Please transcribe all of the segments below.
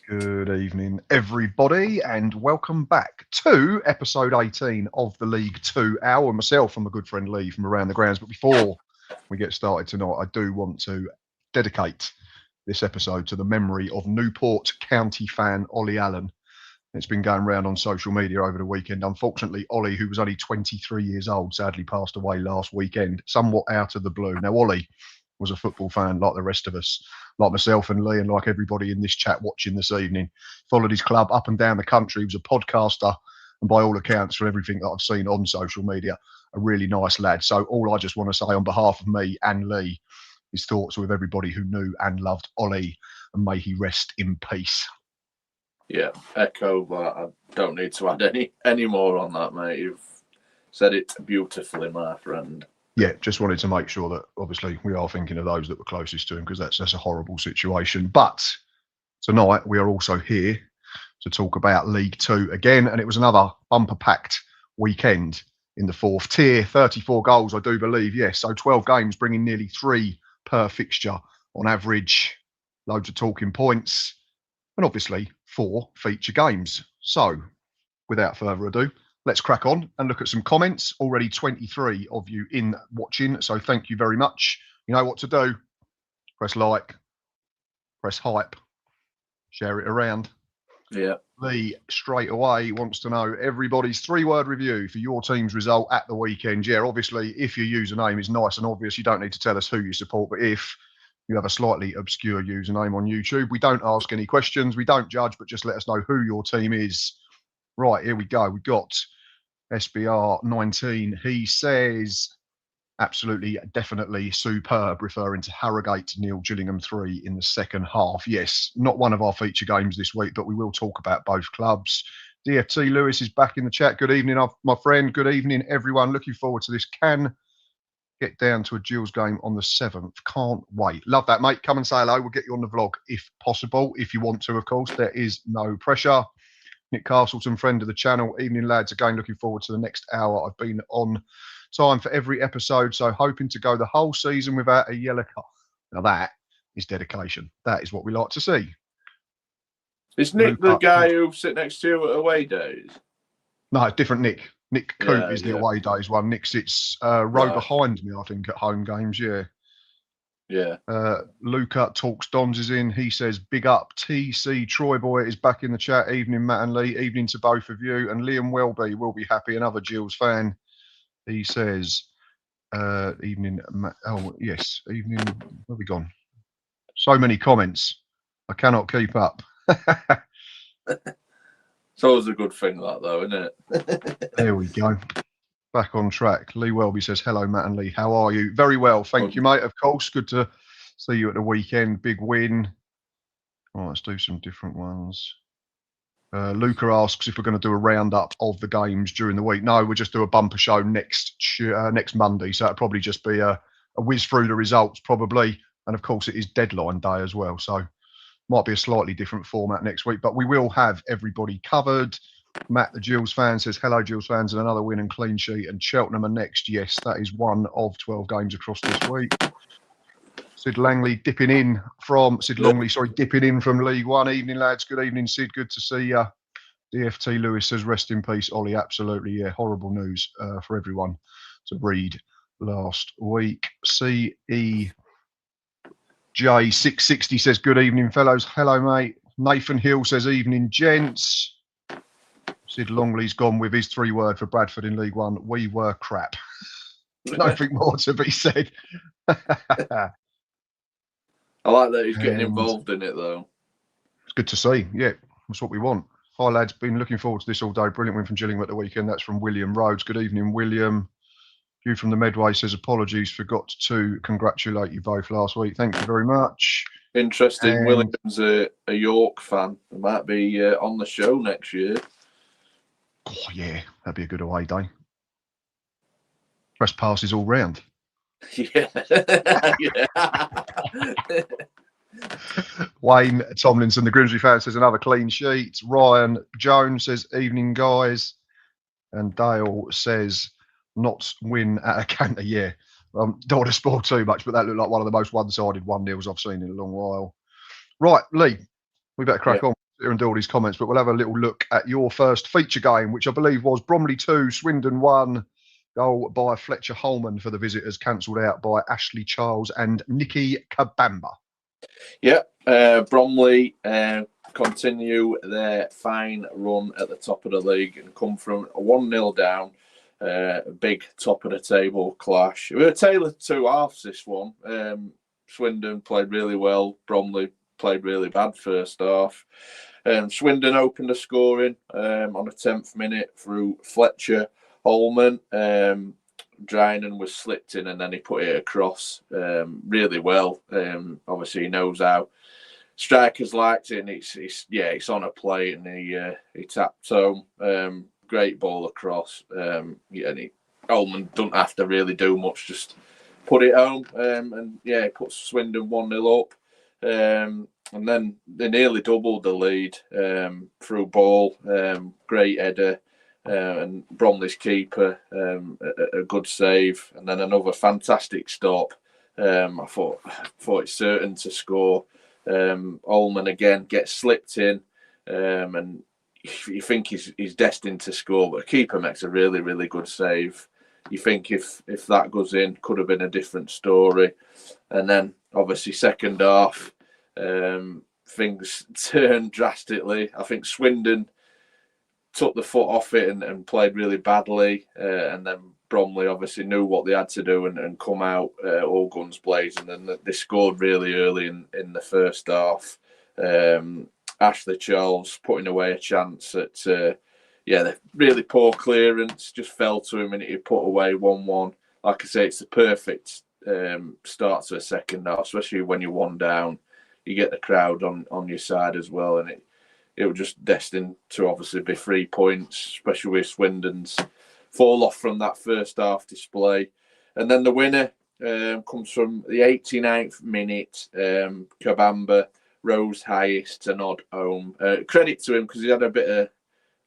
Good evening, everybody, and welcome back to episode 18 of the League 2 Hour. Myself and my good friend Lee from Around the Grounds. But before we get started tonight, I do want to dedicate this episode to the memory of Newport County fan Ollie Allen. It's been going around on social media over the weekend. Unfortunately, Ollie, who was only 23 years old, sadly passed away last weekend, somewhat out of the blue. Now, Ollie was a football fan like the rest of us, like myself and Lee, and like everybody in this chat watching this evening. Followed his club up and down the country. He was a podcaster, and by all accounts, from everything that I've seen on social media, a really nice lad. So all I just want to say on behalf of me and Lee is thoughts with everybody who knew and loved Ollie, and may he rest in peace. Yeah, echo that. I don't need to add any more on that, mate. You've said it beautifully, my friend. Yeah, just wanted to make sure that obviously we are thinking of those that were closest to him, because that's a horrible situation. But tonight we are also here to talk about League Two again, and it was another bumper-packed weekend in the fourth tier. 34 goals, I do believe, yes. So 12 games, bringing nearly 3 per fixture on average. Loads of talking points, and obviously 4 feature games. So without further ado, let's crack on and look at some comments. Already 23 of you in watching, so thank you very much. You know what to do. Press like, press hype, share it around. Yeah. Lee, straight away, wants to know everybody's 3-word review for your team's result at the weekend. Yeah, obviously, if your username is nice and obvious, you don't need to tell us who you support, but if you have a slightly obscure username on YouTube, we don't ask any questions, we don't judge, but just let us know who your team is. Right, here we go. We've got SBR 19. He says, absolutely, definitely superb, referring to Harrogate 0, Gillingham 3 in the second half. Yes, not one of our feature games this week, but we will talk about both clubs. DFT Lewis is back in the chat. Good evening, my friend. Good evening, everyone. Looking forward to this. Can get down to a Gills game on the 7th. Can't wait. Love that, mate. Come and say hello. We'll get you on the vlog if possible. If you want to, of course. There is no pressure. Nick Castleton, friend of the channel. Evening, lads. Again, looking forward to the next hour. I've been on time for every episode, so hoping to go the whole season without a yellow card. Now that is dedication. That is what we like to see. Is Nick the guy who sit next to you at away days? No, it's different Nick. Nick Coop is the away days one. Nick sits row behind me, I think, at home games, yeah. Yeah. Luca Talks Dons is in. He says, big up. TC Troy Boy is back in the chat. Evening, Matt and Lee. Evening to both of you. And Liam Welby will be happy. Another Gills fan. He says, evening, Matt. Oh, yes. Evening. Where have we gone? So many comments. I cannot keep up. It's always a good thing, that, though, isn't it? There we go. Back on track. Lee Welby says, hello, Matt and Lee. How are you? Very well. Thank you, mate. Of course. Good to see you at the weekend. Big win. All right, let's do some different ones. Luca asks if we're going to do a roundup of the games during the week. No, we'll just do a bumper show next Monday. So it'll probably just be a whiz through the results, probably. And of course, it is deadline day as well. So might be a slightly different format next week, but we will have everybody covered. Matt, the Gills fan, says, hello, Gills fans, and another win and clean sheet. And Cheltenham are next. Yes, that is one of 12 games across this week. Sid Longley dipping in from League One. Evening, lads. Good evening, Sid. Good to see you. DFT Lewis says, rest in peace, Ollie. Absolutely, yeah. Horrible news for everyone to read last week. CE J660 says, good evening, fellows. Hello, mate. Nathan Hill says, evening, gents. Sid Longley's gone with his 3-word for Bradford in League One. We were crap. Nothing more to be said. I like that he's getting involved in it, though. It's good to see. Yeah, that's what we want. Hi, lads. Been looking forward to this all day. Brilliant win from Gillingham at the weekend. That's from William Rhodes. Good evening, William. Hugh from the Medway says, apologies, forgot to congratulate you both last week. Thank you very much. Interesting. William's a York fan. He might be on the show next year. Oh, yeah, that'd be a good away day. Press passes all round. Yeah. Wayne Tomlinson, the Grimsby fan, says another clean sheet. Ryan Jones says, evening, guys. And Dale says, not win at a canter. Yeah, don't want to spoil too much, but that looked like one of the most one-sided 1-0s I've seen in a long while. Right, Lee, we better crack on. here and do all these comments, but we'll have a little look at your first feature game, which I believe was Bromley 2, Swindon 1. Goal by Fletcher Holman for the visitors, cancelled out by Ashley Charles and Nicky Kabamba. Yeah, Bromley continue their fine run at the top of the league and come from a 1-0 down. A big top of the table clash. We were a tale of two halves, this one. Swindon played really well. Bromley played really bad first half. Swindon opened the scoring on the 10th minute through Fletcher Holman. Drinan was slipped in and then he put it across really well. Obviously, he knows how strikers liked it, and it's on a plate, and he tapped home. Great ball across. Holman doesn't have to really do much, just put it home. He puts Swindon 1-0 up. And then they nearly doubled the lead through ball. Great header. And Bromley's keeper, a good save, and then another fantastic stop. I thought it's certain to score. Ullman again gets slipped in, and you think he's destined to score, but the keeper makes a really, really good save. You think if that goes in, could have been a different story. And then obviously second half, things turned drastically. I think Swindon took the foot off it and played really badly, and then Bromley obviously knew what they had to do and come out all guns blazing, and they scored really early in the first half. Ashley Charles putting away a chance at the really poor clearance, just fell to him and he put away 1-1. Like I say, it's the perfect start to a second half, especially when you're one down. You get the crowd on your side as well, and it was just destined to obviously be 3 points, especially with Swindon's fall off from that first half display. And then the winner comes from the 89th minute. Kabamba rose highest to nod home. Credit to him because he had a bit of,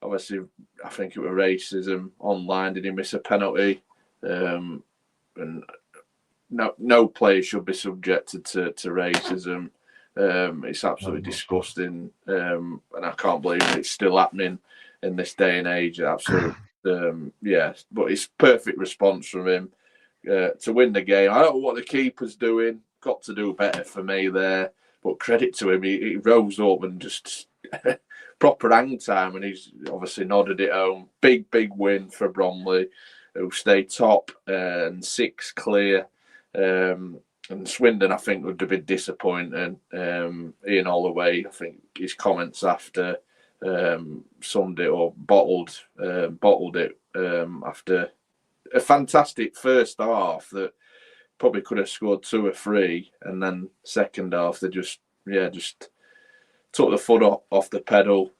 obviously, I think it was racism online. Did he miss a penalty? And no player should be subjected to racism. It's absolutely disgusting, and I can't believe it's still happening in this day and age. Absolutely, but it's perfect response from him to win the game. I don't know what the keeper's doing. Got to do better for me there, but credit to him. He rose up and just proper hang time, and he's obviously nodded it home. Big win for Bromley, who stay top and 6 clear. And Swindon, I think, would have been disappointing. Ian Holloway, I think his comments after summed it or bottled it after a fantastic first half that probably could have scored 2 or 3, and then second half they just took the foot off the pedal.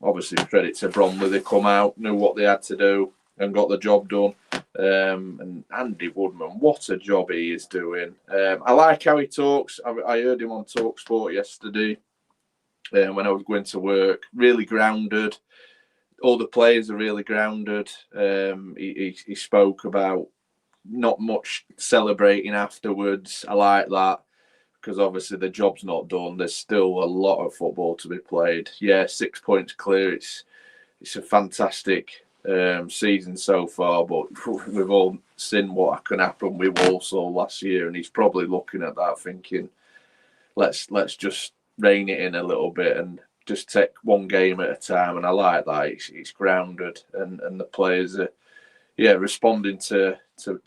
Obviously, credit to Bromley, they come out, knew what they had to do, and got the job done. And Andy Woodman, what a job he is doing. I like how he talks. I heard him on TalkSport yesterday when I was going to work. Really grounded. All the players are really grounded. He spoke about not much celebrating afterwards. I like that because obviously the job's not done. There's still a lot of football to be played. Yeah, 6 points clear. It's a fantastic season so far, but we've all seen what can happen with Walsall last year, and he's probably looking at that thinking, let's just rein it in a little bit and just take one game at a time. And I like that. It's grounded, and the players are responding to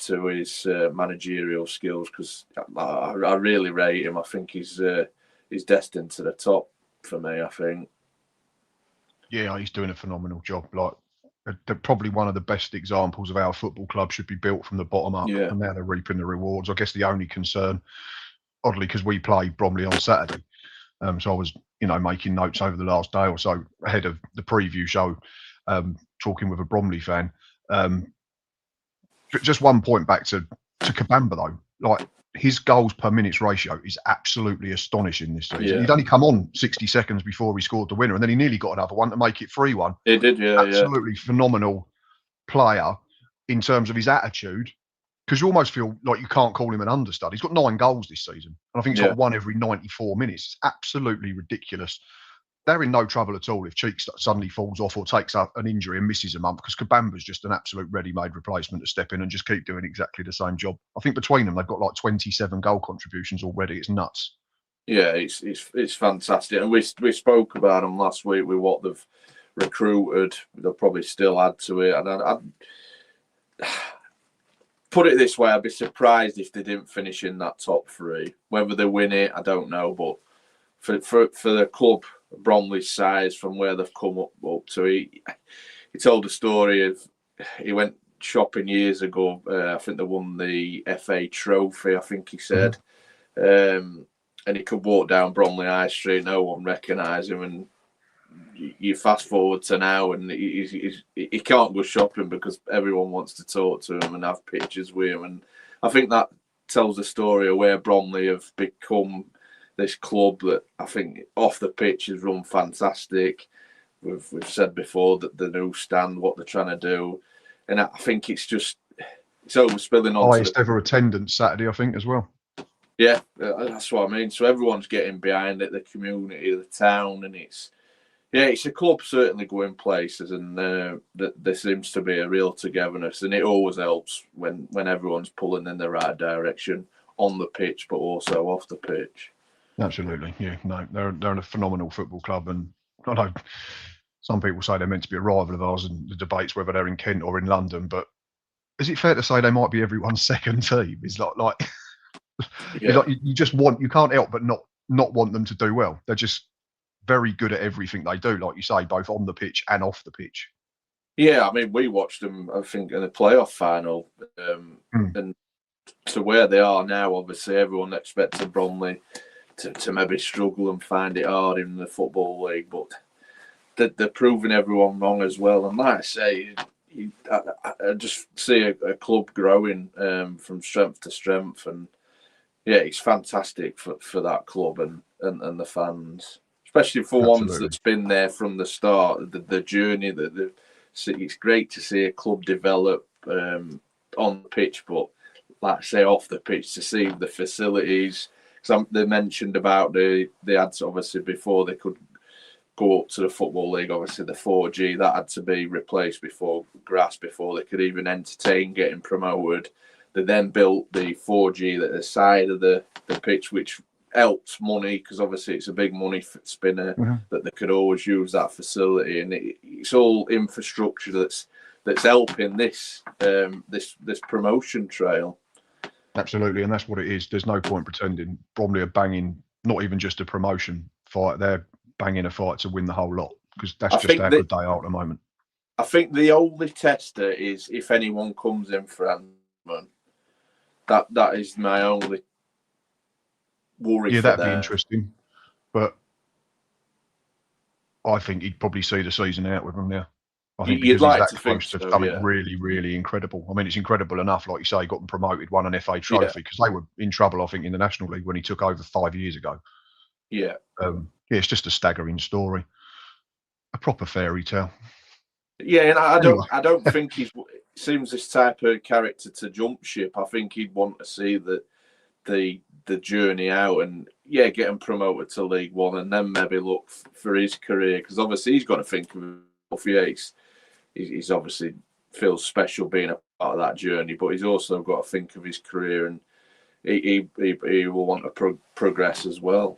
his managerial skills, because I really rate him. I think he's destined to the top for me, I think. Yeah, he's doing a phenomenal job. Like, they're probably one of the best examples of how a football club should be built from the bottom up, and now they're reaping the rewards. I guess the only concern, oddly, because we played Bromley on Saturday, so I was, making notes over the last day or so ahead of the preview show, talking with a Bromley fan. Just one point back to Kabamba though, like his goals per minutes ratio is absolutely astonishing this season. Yeah. He'd only come on 60 seconds before he scored the winner, and then he nearly got another one to make it 3-1. He did, Absolutely phenomenal player in terms of his attitude, because you almost feel like you can't call him an understudy. He's got 9 goals this season, and I think he's got one every 94 minutes. It's absolutely ridiculous they're in no trouble at all if Cheek suddenly falls off or takes up an injury and misses a month, because Kabamba's just an absolute ready-made replacement to step in and just keep doing exactly the same job. I think between them, they've got like 27 goal contributions already. It's nuts. Yeah, it's fantastic. And we spoke about them last week with what they've recruited. They'll probably still add to it. And I'd put it this way, I'd be surprised if they didn't finish in that top three. Whether they win it, I don't know. But for the club, Bromley's size, from where they've come up to, he told a story of he went shopping years ago. I think they won the FA Trophy, I think he said. And he could walk down Bromley High Street, no one recognise him. And you fast forward to now, and he can't go shopping because everyone wants to talk to him and have pictures with him. And I think that tells the story of where Bromley have become this club that I think off the pitch has run fantastic. We've said before that the new stand, what they're trying to do, and I think it's overspilling on. Highest ever attendance Saturday, I think, as well. Yeah, that's what I mean. So everyone's getting behind it, the community, the town, and it's a club certainly going places, and there seems to be a real togetherness, and it always helps when everyone's pulling in the right direction on the pitch, but also off the pitch. Absolutely, yeah. No, they're a phenomenal football club, and I know some people say they're meant to be a rival of ours, and the debates whether they're in Kent or in London. But is it fair to say they might be everyone's second team? It's like Yeah. you can't help but not want them to do well. They're just very good at everything they do, like you say, both on the pitch and off the pitch. Yeah, I mean, we watched them, I think, in the playoff final, and to where they are now. Obviously, everyone expected Bromley to maybe struggle and find it hard in the Football League, but they're proving everyone wrong as well. And like I say, I just see a club growing from strength to strength, and yeah, it's fantastic for that club and the fans, especially for ones that's been there from the start. The journey that it's great to see a club develop on the pitch, but like I say, off the pitch, to see the facilities. They mentioned about they had to, obviously, before they could go up to the Football League, obviously the 4G that had to be replaced before they could even entertain getting promoted. They then built the 4G at the side of the pitch, which helps money, because obviously it's a big money spinner, that they could always use that facility, and it's all infrastructure that's helping this promotion trail. Absolutely, and that's what it is. There's no point pretending. Bromley are banging not even just a promotion fight; they're banging a fight to win the whole lot, because that's just how good they are at the moment. I think the only tester is if anyone comes in for Antman. That is my only worry. Yeah, that'd be interesting, but I think he'd probably see the season out with them now. I think because he's that close to something really, really incredible. I mean, it's incredible enough, like you say, he got them promoted, won an FA trophy, because they were in trouble, I think, in the National League when he took over 5 years ago. Yeah. It's just a staggering story. A proper fairy tale. Yeah, and I don't think he seems this type of character to jump ship. I think he'd want to see the journey out and get him promoted to League One, and then maybe look for his career, because obviously he's got to think of he's obviously feels special being a part of that journey, but he's also got to think of his career, and he will want to progress as well.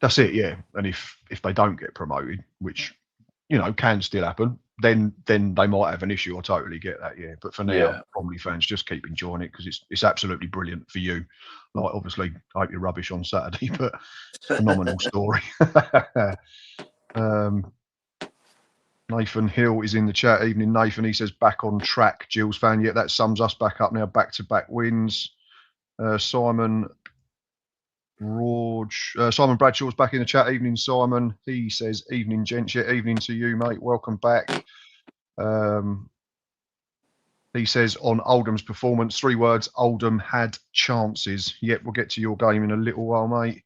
That's it, yeah. And if they don't get promoted, which can still happen, then they might have an issue. I totally get that, yeah. But for now, Bromley fans, just keep enjoying it, because it's absolutely brilliant for you. Like, obviously, I hope you're rubbish on Saturday, but phenomenal story. Nathan Hill is in the chat. Evening, Nathan. He says, back on track, Gills fan. Yeah, that sums us back up now. Back-to-back wins. Simon Bradshaw's back in the chat. Evening, Simon. He says, evening, gents. Yeah, evening to you, mate. Welcome back. He says, on Oldham's performance, 3 words, Oldham had chances. Yep, we'll get to your game in a little while, mate.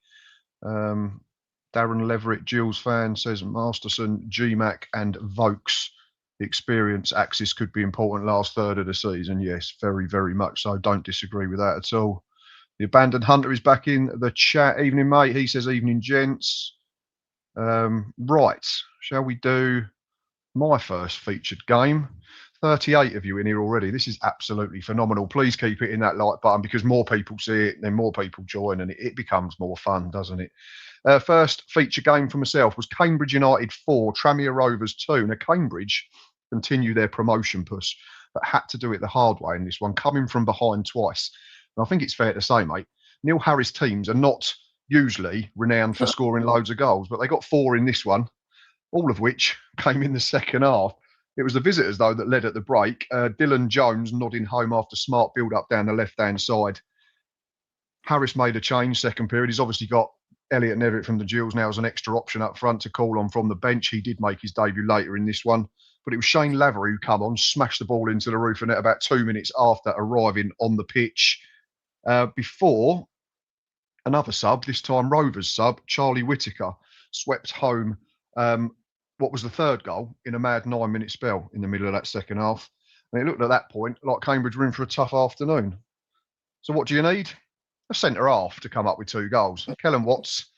Darren Leverett, Gills fan, says Masterson, GMAC and Vokes. The experience axis could be important last third of the season. Yes, very, very much so. Don't disagree with that at all. The Abandoned Hunter is back in the chat. Evening, mate. He says, evening, gents. Right, shall we do my first featured game? 38 of you in here already. This is absolutely phenomenal. Please keep hitting that like button, because more people see it, then more people join, and it becomes more fun, doesn't it? First feature game for myself was Cambridge United 4, Tranmere Rovers 2. Now, Cambridge continue their promotion push, but had to do it the hard way in this one, coming from behind twice. And I think it's fair to say, mate, Neil Harris teams are not usually renowned for scoring loads of goals, but they got 4 in this one, all of which came in the second half. It was the visitors, though, that led at the break. Dylan Jones nodding home after smart build-up down the left-hand side. Harris made a change second period. He's obviously got Elliot Nevitt from the Jewels now as an extra option up front to call on from the bench. He did make his debut later in this one, but it was Shane Lavery who come on, smashed the ball into the roof of net about 2 minutes after arriving on the pitch. Before another sub, this time Rovers sub, Charlie Whittaker, swept home what was the third goal in a mad 9-minute spell in the middle of that second half. And it looked at that point like Cambridge were in for a tough afternoon. So what do you need? A centre half to come up with 2 goals. Kellen Watts,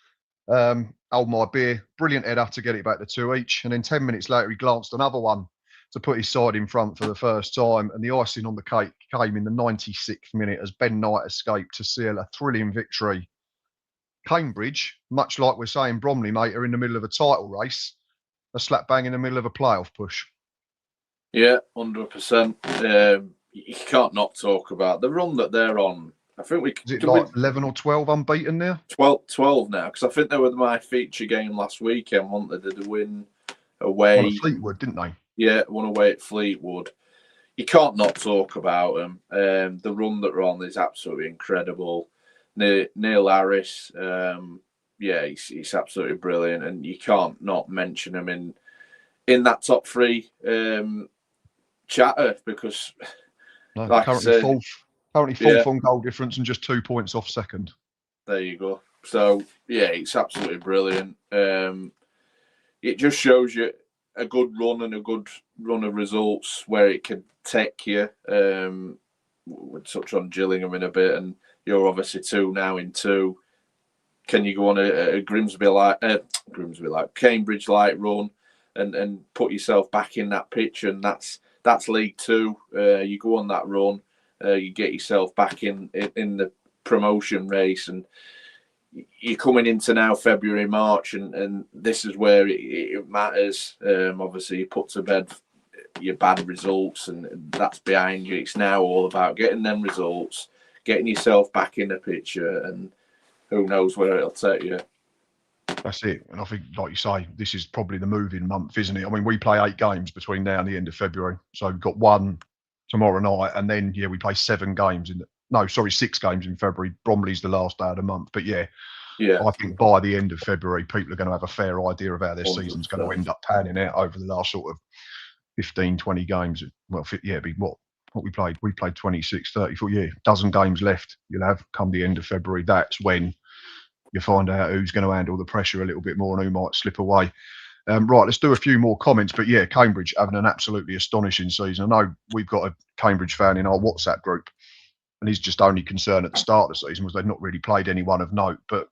hold my beer, brilliant header to get it back to 2 each. And then 10 minutes later, he glanced another one to put his side in front for the first time. And the icing on the cake came in the 96th minute as Ben Knight escaped to seal a thrilling victory. Cambridge, much like we're saying Bromley, mate, are in the middle of a title race, a slap bang in the middle of a playoff push. Yeah, 100%. You can't not talk about the run that they're on. I think we is it like 11 or 12 unbeaten now? 12 now, because I think they were my feature game last weekend, weren't they? Did they win away? Well, Fleetwood, didn't they? Yeah, won away at Fleetwood. You can't not talk about them. The run that they're on is absolutely incredible. Neil Harris, yeah, he's absolutely brilliant, and you can't not mention him in that top 3 chatter, because no, like currently fourth yeah, on goal difference and just 2 points off second. There you go. So yeah, it's absolutely brilliant. It just shows you a good run and a good run of results where it can take you. We'll touch on Gillingham in a bit, and you're obviously 2 now in 2. Can you go on a Grimsby like Cambridge like run and put yourself back in that pitch? And that's League 2. You go on that run, you get yourself back in the promotion race, and you're coming into now February, March, and this is where it matters. Obviously, you put to bed your bad results, and that's behind you. It's now all about getting them results, getting yourself back in the picture, and who knows where it'll take you. That's it. And I think, like you say, this is probably the moving month, isn't it? I mean, we play 8 games between now and the end of February. So we've got 1 tomorrow night, and then, yeah, we play 6 games in February. Bromley's the last day of the month. But yeah, I think by the end of February, people are going to have a fair idea of how their 100%. Season's going to end up panning out over the last sort of 15, 20 games. Well, yeah, it'd be what we played. We played 26, 34, yeah, dozen games left. You'll have come the end of February. That's when you find out who's going to handle the pressure a little bit more and who might slip away. Right, let's do a few more comments. But yeah, Cambridge having an absolutely astonishing season. I know we've got a Cambridge fan in our WhatsApp group, and his just only concern at the start of the season was they'd not really played anyone of note. But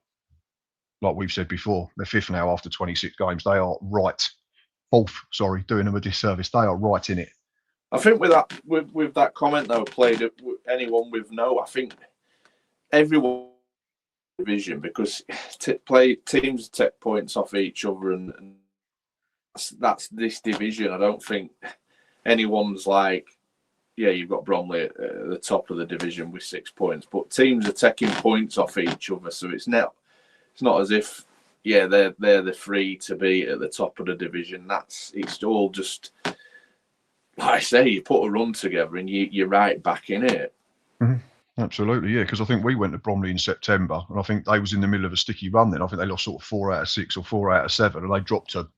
like we've said before, they're 5th now after 26 games. They are fourth, doing them a disservice. They are right in it. I think with that comment though, played anyone with no, I think everyone division, because teams take points off each other, and that's this division. I don't think anyone's like, yeah, you've got Bromley at the top of the division with 6 points, but teams are taking points off each other, so it's not as if, yeah, they're the 3 to be at the top of the division. It's all just, like I say, you put a run together and you're right back in it. Mm-hmm. Absolutely, yeah, because I think we went to Bromley in September, and I think they was in the middle of a sticky run then. I think they lost sort of 4 out of 6 or 4 out of 7, and they dropped to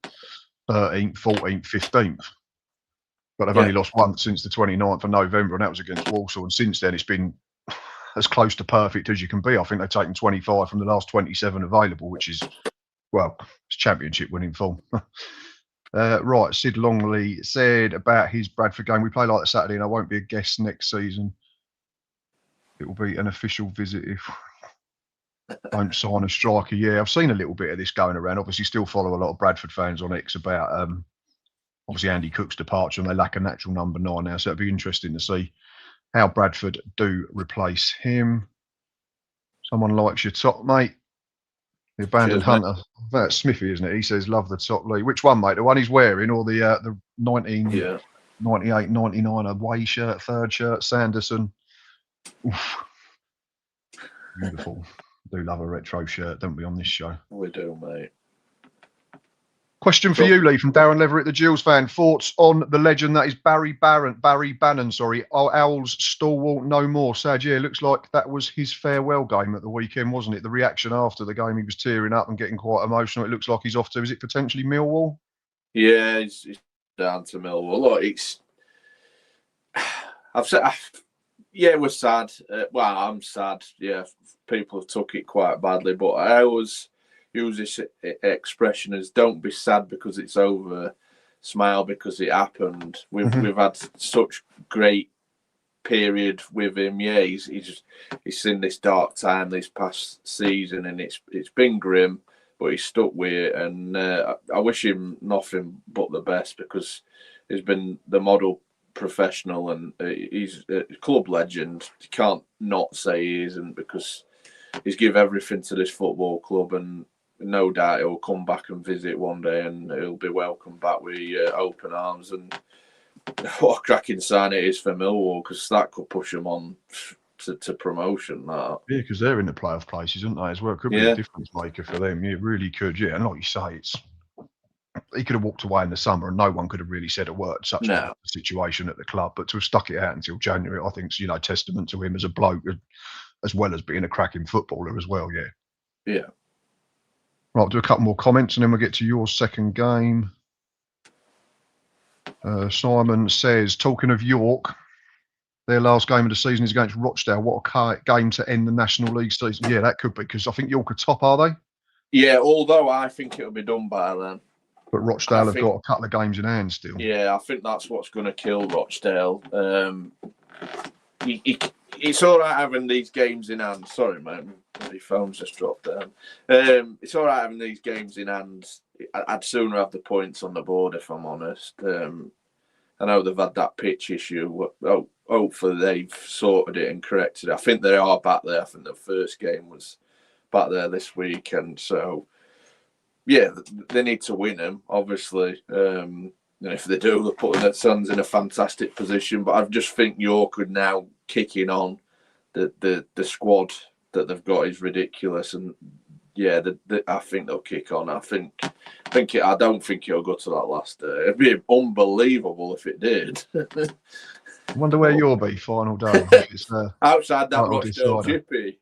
13th, 14th, 15th. But they've only lost once since the 29th of November, and that was against Walsall. And since then, it's been as close to perfect as you can be. I think they've taken 25 from the last 27 available, which is, well, it's championship winning form. Right, Sid Longley said about his Bradford game, we play like the Saturday, and I won't be a guest next season. It will be an official visit if Don't sign a striker. Yeah, I've seen a little bit of this going around. Obviously, still follow a lot of Bradford fans on X about obviously Andy Cook's departure, and they lack a natural number 9 now. So it'd be interesting to see how Bradford do replace him. Someone likes your top, mate. The abandoned Cheers, hunter. That's Smithy, isn't it? He says, love the top league. Which one, mate? The one he's wearing or the 1998, 99 away shirt, third shirt, Sanderson? Oof. Beautiful. Do love a retro shirt, don't we, on this show? We do, mate. Question for you, Lee, from Darren Leverett, the Gills fan. Thoughts on the legend that is Barry Bannon, sorry. Owls stalwart no more. Sad, yeah, looks like that was his farewell game at the weekend, wasn't it? The reaction after the game, he was tearing up and getting quite emotional. It looks like he's off to, is it potentially Millwall? Yeah, he's down to Millwall. Look, yeah, we're sad. Well, I'm sad. Yeah, people have took it quite badly, but I always use this expression as "don't be sad because it's over, smile because it happened." We've had such great period with him. Yeah, he's seen this dark time this past season, and it's been grim, but he's stuck with it, and I wish him nothing but the best because he's been the model professional, and he's a club legend. You can't not say he isn't because he's give everything to this football club, and no doubt he'll come back and visit one day, and he'll be welcomed back with open arms. And what a cracking sign it is for Millwall because that could push them on to promotion. That Yeah, because they're in the playoff places, aren't they, as well? It could be a difference maker for them. Yeah, it really could. Yeah, and like you say, he could have walked away in the summer and no one could have really said a word. Such a situation at the club, but to have stuck it out until January, I think, is, testament to him as a bloke, as well as being a cracking footballer as well. Yeah. Yeah. Right, I'll do a couple more comments and then we'll get to your second game. Simon says, talking of York, their last game of the season is against Rochdale. What a game to end the National League season. Yeah, that could be, because I think York are top, are they? Yeah, although I think it'll be done by then. But Rochdale have got a couple of games in hand still. Yeah, I think that's what's going to kill Rochdale. It's all right having these games in hand. Sorry, man, my phone's just dropped down. It's all right having these games in hand. I'd sooner have the points on the board, if I'm honest. I know they've had that pitch issue. Hopefully they've sorted it and corrected it. I think they are back there. I think the first game was back there this weekend. So, yeah, they need to win them, obviously. And if they do, they're putting their sons in a fantastic position. But I just think York are now kicking on. The squad that they've got is ridiculous. And, yeah, I think they'll kick on. I don't think it'll go to that last day. It'd be unbelievable if it did. I wonder where you'll be final day. It's, outside that Rochdale Jippy.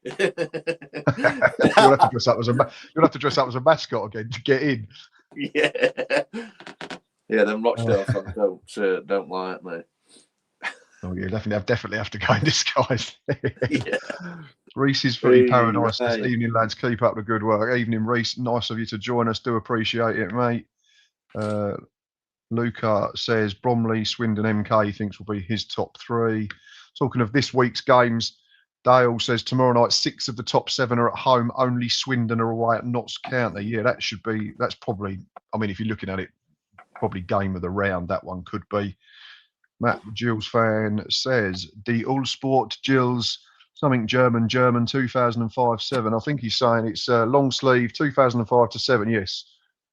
You'll have to dress up as a mascot again to get in. Yeah, them Rochdale fans don't like me. Oh yeah, definitely have to go in disguise. Reese's Free Paradise this evening, lads. Keep up the good work. Evening, Reese. Nice of you to join us. Do appreciate it, mate. Luca says Bromley, Swindon, MK thinks will be his top 3. Talking of this week's games, Dale says tomorrow night 6 of the top 7 are at home. Only Swindon are away at Notts County. Yeah, that's probably, I mean, if you're looking at it, probably game of the round, that one could be. Matt, the Gills fan, says the All Sport Gills, something German 2005-7. I think he's saying it's long sleeve 2005-7. Yes,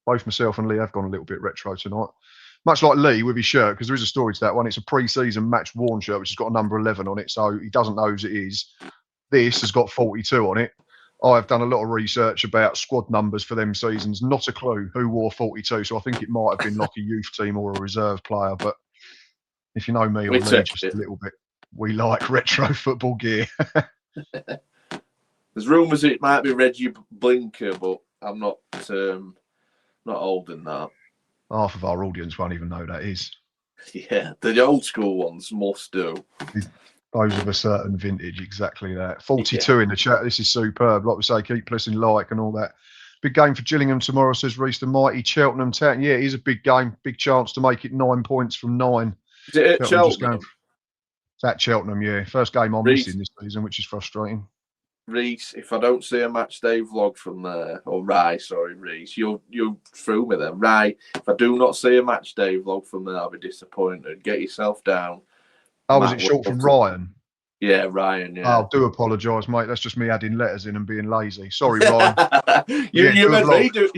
both myself and Lee have gone a little bit retro tonight. Much like Lee with his shirt, because there is a story to that one. It's a pre-season match worn shirt, which has got a number 11 on it, so he doesn't know whose it is. This has got 42 on it. I've done a lot of research about squad numbers for them seasons. Not a clue who wore 42, so I think it might have been like a youth team or a reserve player. But if you know me or Lee just a little bit, we like retro football gear. There's rumours it might be Reggie Blinker, but I'm not old in that. Half of our audience won't even know who that is. Yeah, the old school ones must do. Those of a certain vintage, exactly that. 42 in the chat. This is superb. Like we say, keep pressing like and all that. Big game for Gillingham tomorrow, says Reece. The mighty Cheltenham Town. Yeah, it is a big game. Big chance to make it 9 points from 9. Is it at Cheltenham? It's at Cheltenham, yeah. First game I'm missing this season, which is frustrating. Reese, if I don't see a match day vlog from there, or Rye, sorry, Reese, you threw me then. Rye, if I do not see a match day vlog from there, I'll be disappointed. Get yourself down. Oh, was it short from Ryan? Yeah, Ryan, yeah. I do apologise, mate. That's just me adding letters in and being lazy. Sorry, Ryan. You made me do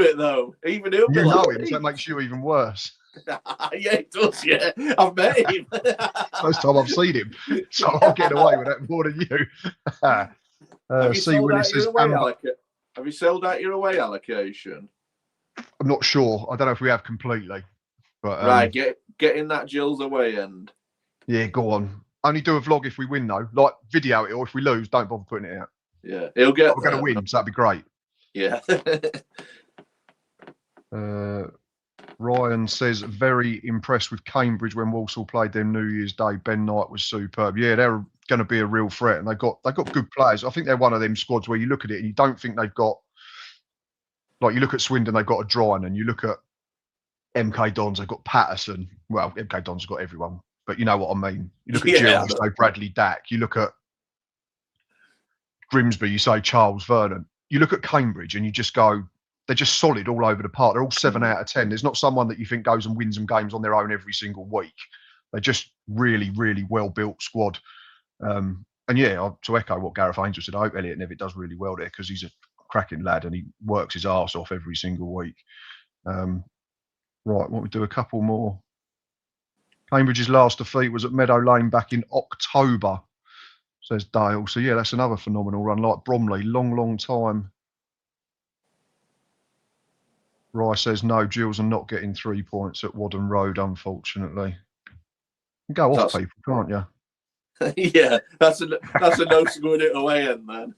it, though. Even he'll be like, him, so that makes you even worse. Yeah, it does, yeah. I've met him. First time I've seen him. So I'll get away with that more than you. Have you sold out your away allocation? I'm not sure. I don't know if we have completely. But right, get in that Jill's away end. Yeah, go on. Only do a vlog if we win, though. Like, video it, or if we lose, don't bother putting it out. Yeah, he'll get. We're going to win, so that'd be great. Yeah. Ryan says, very impressed with Cambridge when Walsall played them New Year's Day. Ben Knight was superb. Yeah, they're going to be a real threat, and they've got good players. I think they're one of them squads where you look at it and you don't think they've got, like, you look at Swindon, they've got a Drine, and you look at MK Dons, they've got Patterson. Well, MK Dons have got everyone, but you know what I mean. You look at Gill, you say Bradley Dack. You look at Grimsby, you say Charles Vernon. You look at Cambridge and you just go, they're just solid all over the park. They're all 7 out of 10. There's not someone that you think goes and wins some games on their own every single week. They're just really, really well-built squad. And yeah, to echo what Gareth Angel said, I hope Elliot Nevitt does really well there because he's a cracking lad and he works his arse off every single week. Right, what we do a couple more. Cambridge's last defeat was at Meadow Lane back in October, says Dale. So yeah, that's another phenomenal run. Like Bromley, long time. Rice says no, Gills are not getting 3 points at Wadden Road, unfortunately. You can go off people, can't you? Yeah, that's a no scoring it away end, man.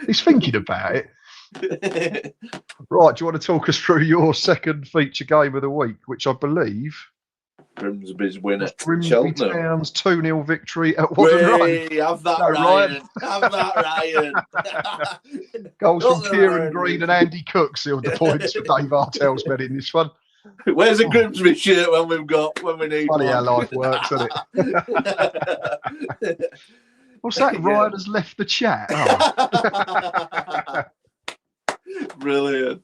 He's thinking about it. Right, do you want to talk us through your second feature game of the week, which I believe Grimsby's win at Grimsby Cheltenham. Town's 2-0 victory at Wadden Road. Have that, Ryan. Have that, Ryan. Goals from Kieran Green and Andy Cook sealed the points for Dave Artell's men in this one. Where's a Grimsby shirt when we need Funny one? how life works, isn't it? What's that? Ryan has left the chat. Oh. Brilliant.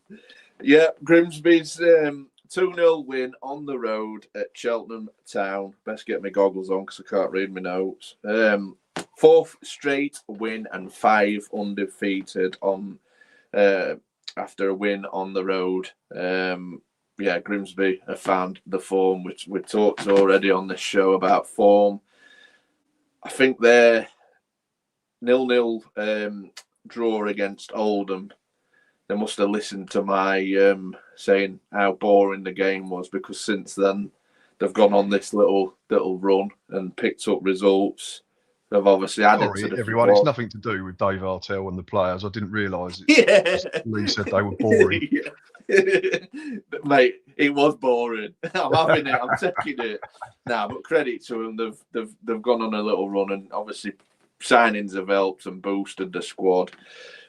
Yeah, Grimsby's 2-0 win on the road at Cheltenham Town. Best get my goggles on because I can't read my notes. Fourth straight win and 5 undefeated on after a win on the road. Yeah, Grimsby have found the form, which we talked already on this show about form. I think their 0-0 draw against Oldham, they must have listened to my saying how boring the game was, because since then they've gone on this little run and picked up results. They've obviously added to the everyone. It's nothing to do with Dave Artell and the players. I didn't realise it. Lee said they were boring. Mate, it was boring. I'm having it. I'm taking it. Nah, but credit to them. They've gone on a little run, and obviously signings have helped and boosted the squad.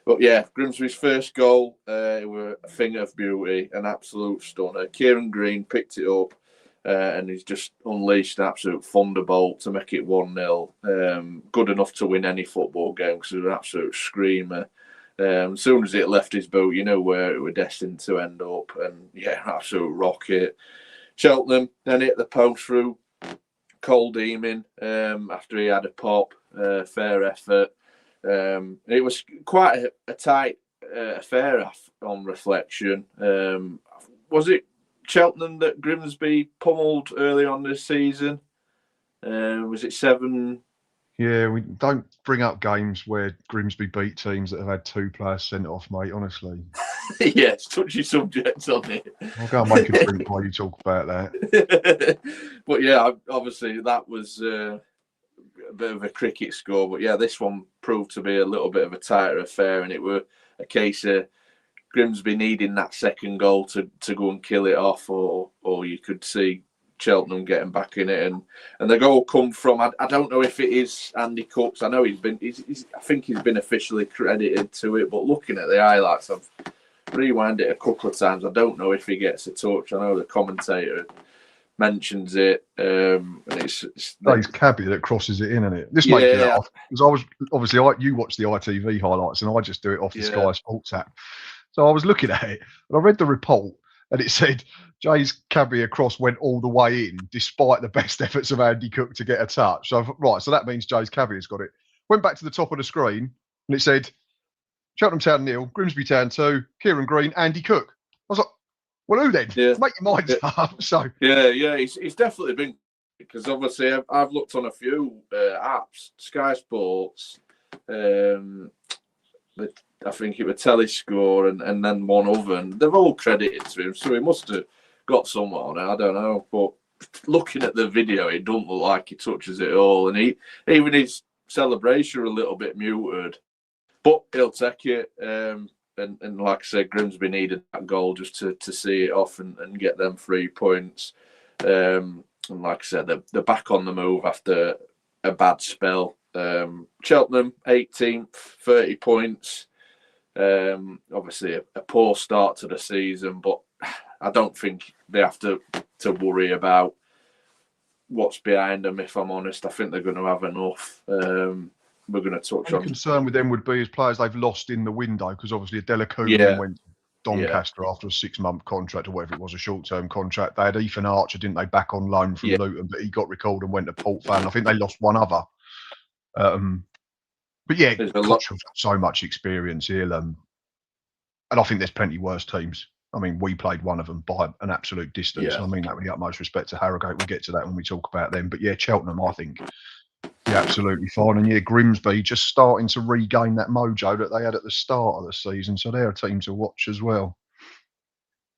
But yeah, Grimsby's first goal, it was a thing of beauty, an absolute stunner. Kieran Green picked it up, and he's just unleashed an absolute thunderbolt to make it 1-0. Good enough to win any football game because it was an absolute screamer. As soon as it left his boot, you know where it was destined to end up. And yeah, absolute rocket. Cheltenham then hit the post through Cole Deeming after he had a pop. Fair effort. It was quite a tight affair on reflection. Was it Cheltenham that Grimsby pummeled early on this season? Was it 7? Yeah, we don't bring up games where Grimsby beat teams that have had 2 players sent off, mate, honestly. Yeah, it's touchy subject on it. I'll go and make a drink while you talk about that. But yeah, obviously that was a bit of a cricket score. But yeah, this one proved to be a little bit of a tighter affair, and it were a case of Grimsby needing that second goal to go and kill it off, or you could see Cheltenham getting back in it, and the goal come from, I don't know if it is Andy Cooks. I know I think he's been officially credited to it, but looking at the highlights, I've rewound it a couple of times. I don't know if he gets a touch. I know the commentator mentions it. And it's Dave's cabbie that crosses it in, isn't it? This makes me laugh because I was obviously you watch the ITV highlights and I just do it off the Sky Sports app. So I was looking at it and I read the report and it said Jay's cabbie across went all the way in despite the best efforts of Andy Cook to get a touch. So right, so that means Jay's cabbie has got it. Went back to the top of the screen and it said Cheltenham Town 0, Grimsby Town 2, Kieran Green, Andy Cook. I was like, well, who then? Yeah. Make your mind up. So he's definitely been, because obviously I've looked on a few apps, Sky Sports, I think it was Telescore and then one other, and they've all credited to him, so he must have got someone on it. I don't know, but looking at the video, it doesn't look like he touches it all, and even his celebration a little bit muted, but he'll take it. And like I said, Grimsby needed that goal just to see it off and get them 3 points. And like I said, they're back on the move after a bad spell. Cheltenham 18th, 30 points. Obviously a poor start to the season, but I don't think they have to worry about what's behind them, if I'm honest. I think they're going to have enough. We're going to touch on. The concern with them would be as players they've lost in the window, because obviously Adela went to Doncaster after a 6-month contract or whatever it was, a short-term contract. They had Ethan Archer, didn't they, back on loan from Luton, but he got recalled and went to Port Vale. I think they lost one other. But yeah, Koch's got so much experience here. And I think there's plenty worse teams. I mean, we played one of them by an absolute distance. I mean that with the utmost respect to Harrogate. We'll get to that when we talk about them. But yeah, Cheltenham, I think, absolutely fine. And yeah, Grimsby just starting to regain that mojo that they had at the start of the season. So they're a team to watch as well.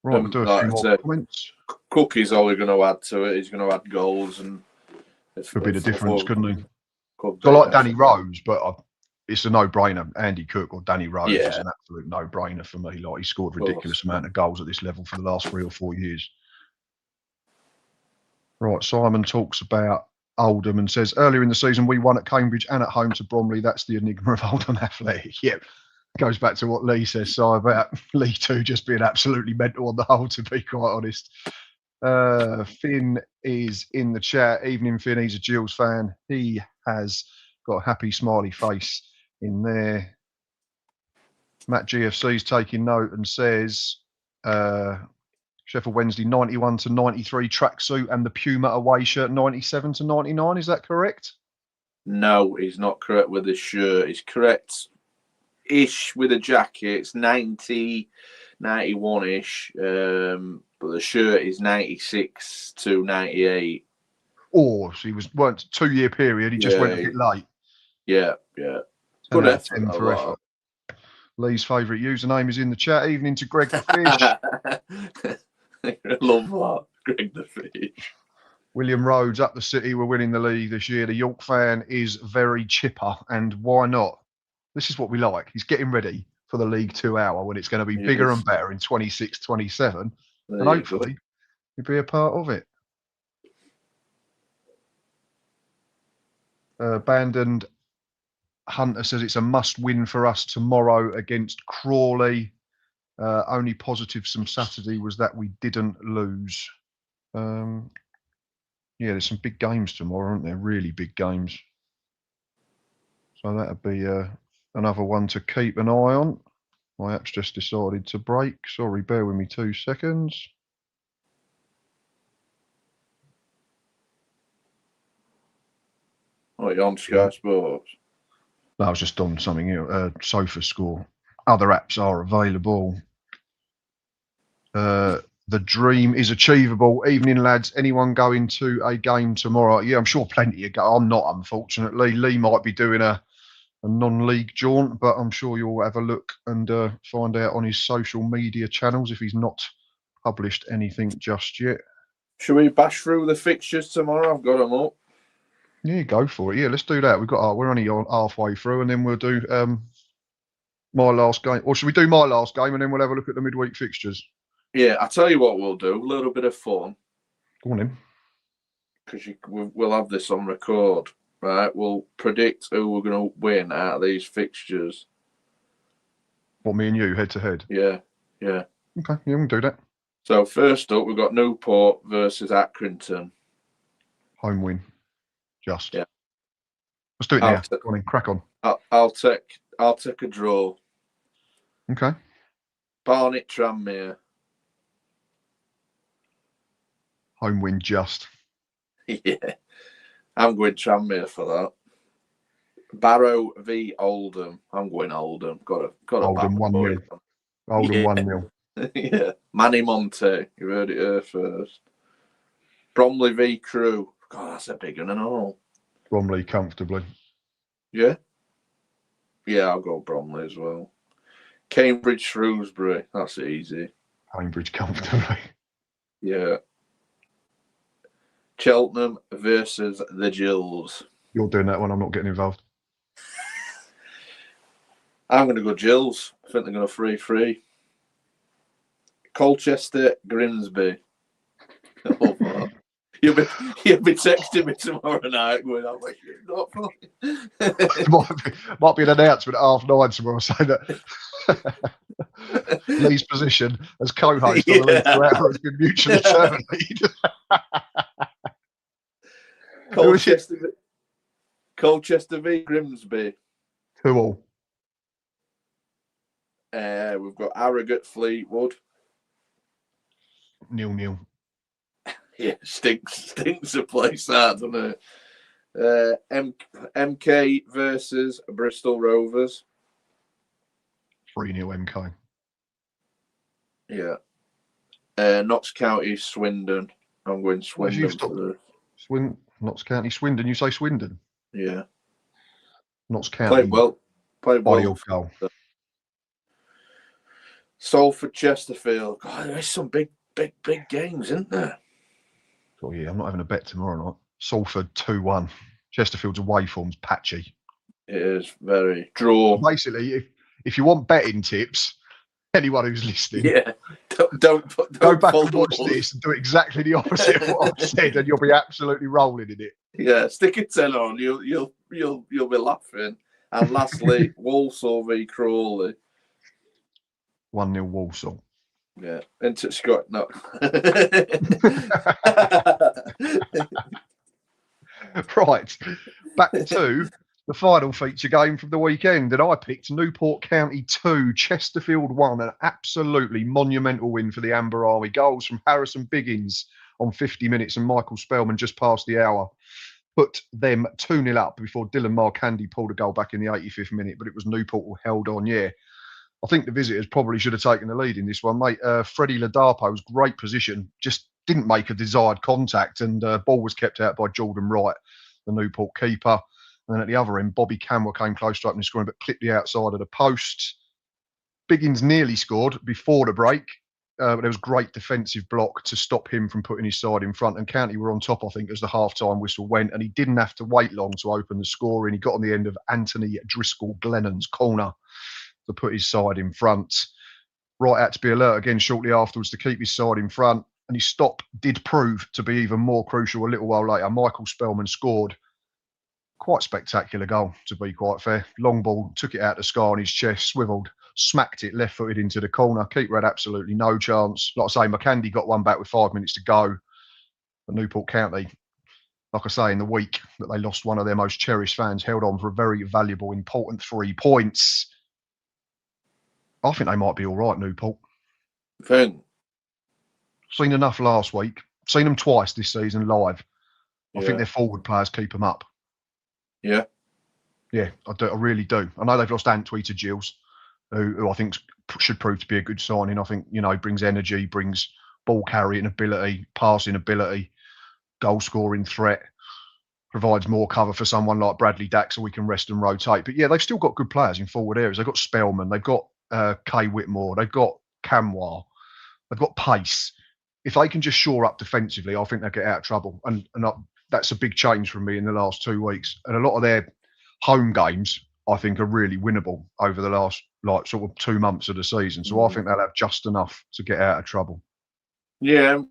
Right, we'll do a few more comments. Cook is only going to add to it. He's going to add goals, and could be the difference, couldn't he? So like Danny Rose, but it's a no-brainer. Andy Cook or Danny Rose is an absolute no-brainer for me. Like, he scored a ridiculous amount of goals at this level for the last 3 or 4 years. Right, Simon talks about Oldham and says, earlier in the season we won at Cambridge and at home to Bromley. That's the enigma of Oldham Athletic. Yep. Goes back to what Lee says, so about Lee too just being absolutely mental on the whole, to be quite honest. Finn is in the chat. Evening, Finn. He's a Gills fan. He has got a happy smiley face in there. Matt GFC's taking note and says Sheffield Wednesday 91 to 93 tracksuit and the Puma away shirt 97 to 99. Is that correct? No, he's not correct with the shirt. He's correct-ish with the jacket. It's 90, 91-ish. But the shirt is 96 to 98. Or so he weren't 2-year period. He just went a bit late. Yeah. Good effort for effort. Lee's favourite username is in the chat. Evening to Greg the Fish. I love that, Greg the Fish. William Rhodes, up the city. We're winning the league this year. The York fan is very chipper, and why not? This is what we like. He's getting ready for the League 2 hour when it's going to be bigger and better in 26, 27. And hopefully you'll be a part of it. Abandoned Hunter says it's a must-win for us tomorrow against Crawley. Only positives from Saturday was that we didn't lose. Yeah, there's some big games tomorrow, aren't there? Really big games. So that'll be another one to keep an eye on. My app's just decided to break. Sorry, bear with me 2 seconds. Oh, you're on Sky Sports? No, I was just on something here. Sofa Score. Other apps are available. The dream is achievable. Evening, lads. Anyone going to a game tomorrow? Yeah, I'm sure plenty of go. I'm not, unfortunately. Lee might be doing a non-league jaunt, but I'm sure you'll have a look and find out on his social media channels if he's not published anything just yet. Should we bash through the fixtures tomorrow? I've got them up. Yeah, go for it. Yeah, let's do that. We're only halfway through, and then we'll do my last game. Or should we do my last game and then we'll have a look at the midweek fixtures? Yeah, I'll tell you what we'll do. A little bit of fun. Go on in. Because we'll have this on record, right? We'll predict who we're going to win out of these fixtures. What, me and you, head to head? Yeah. Okay, yeah, we can do that. So first up, we've got Newport versus Accrington. Home win. Just. Yeah. Let's do it now. Go on in, crack on. I'll take a draw. Okay. Barnet Tranmere. Home win just. Yeah. I'm going Tranmere for that. Barrow v Oldham. I'm going Oldham. Got a Oldham 1-0. Oldham 1-0. Yeah. Manny Monte. You heard it here first. Bromley v Crewe. God, that's a big one and all. Bromley comfortably. Yeah? Yeah, I'll go Bromley as well. Cambridge Shrewsbury. That's easy. Cambridge comfortably. Yeah. Cheltenham versus the Gills. You're doing that one. I'm not getting involved. I'm going to go Gills. I think they're going to 3-3. Colchester Grimsby. Oh, you'll be texting me tomorrow night going, "Oh, it's not funny." might be an announcement at 9:30 tomorrow saying that Lee's position as co-host on the League 2 Hour has been mutually terminated. Colchester v Grimsby. 2-2. We've got Harrogate Fleetwood. 0-0. Yeah, stinks a place that, doesn't it? MK versus Bristol Rovers. 3-0 MK. Yeah. Notts County Swindon. I'm going Swindon. Notts County Swindon. You say Swindon? Yeah. Notts County. Played well. Goal. Salford Chesterfield. God, there's some big games, isn't there? Oh yeah, I'm not having a bet tomorrow night. Salford 2-1. Chesterfield's away form's patchy. It is very draw. Basically, if you want betting tips, anyone who's listening, yeah, don't go back and watch this and do exactly the opposite of what I've said, and you'll be absolutely rolling in it. Yeah, stick a 10 on. You'll be laughing. And lastly, Walsall v Crawley. 1-0 Walsall. Yeah, into Scott. No. Right, back to the final feature game from the weekend, and I picked Newport County 2, Chesterfield 1, an absolutely monumental win for the Amber Army. Goals from Harrison Biggins on 50 minutes and Michael Spellman just past the hour put them 2-0 up before Dylan Marcandy pulled a goal back in the 85th minute, but it was Newport who held on, yeah. I think the visitors probably should have taken the lead in this one, mate. Freddie Ladapo's great position, just didn't make a desired contact, and ball was kept out by Jordan Wright, the Newport keeper. And then at the other end, Bobby Camwell came close to opening scoring, but clipped the outside of the post. Biggins nearly scored before the break, but there was great defensive block to stop him from putting his side in front. And County were on top, I think, as the half-time whistle went, and he didn't have to wait long to open the scoring. He got on the end of Anthony Driscoll-Glennon's corner to put his side in front. Wright had to be alert again shortly afterwards to keep his side in front, and his stop did prove to be even more crucial a little while later. Michael Spellman scored. Quite spectacular goal, to be quite fair. Long ball, took it out to Scar on his chest, swiveled, smacked it left-footed into the corner. Keeper had absolutely no chance. Like I say, McCandy got one back with 5 minutes to go. But Newport County, like I say, in the week that they lost one of their most cherished fans, held on for a very valuable, important 3 points. I think they might be all right, Newport. Seen enough last week. Seen them twice this season live. I think their forward players keep them up. Yeah. Yeah, I really do. I know they've lost Antwi to Gills, who I think should prove to be a good signing. I think, you know, brings energy, brings ball carrying ability, passing ability, goal scoring threat, provides more cover for someone like Bradley Dack so we can rest and rotate. But yeah, they've still got good players in forward areas. They've got Spellman, they've got Kay Whitmore, they've got Camwar, they've got pace. If they can just shore up defensively, I think they'll get out of trouble. And that's a big change from me in the last 2 weeks. And a lot of their home games, I think, are really winnable over the last sort of 2 months of the season. So I think they'll have just enough to get out of trouble. Yeah,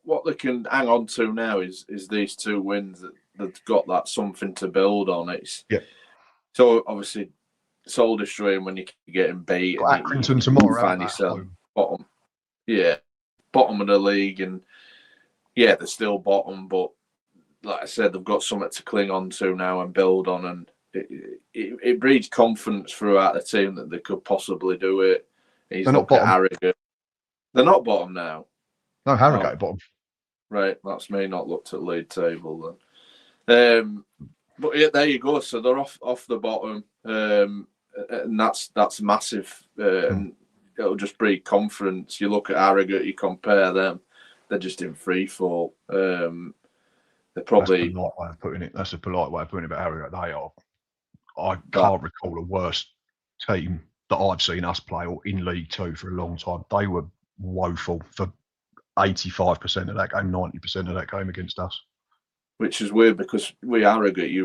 what they can hang on to now is these 2 wins that's got that something to build on. So obviously soul destroying when you keep getting beat. Accrington tomorrow, find yourself bottom. Yeah. bottom of the league, and yeah, they're still bottom, but like I said, they've got something to cling on to now and build on, and it breeds confidence throughout the team that they could possibly do it. He's They're not bottom. Harrogate. They're not bottom now. No, Harrogate bottom. Right, that's me not looked at league table then. But yeah, there you go. So they're off the bottom, and that's massive, and it'll just breed confidence. You look at Harrogate, you compare them, they're just in free fall. They're probably That's a polite way of putting it. That's a polite way of putting it about Harrogate. They are. I can't recall a worse team that I've seen us play or in League Two for a long time. They were woeful for 85% of that game, 90% of that game against us. Which is weird because we Harrogate, they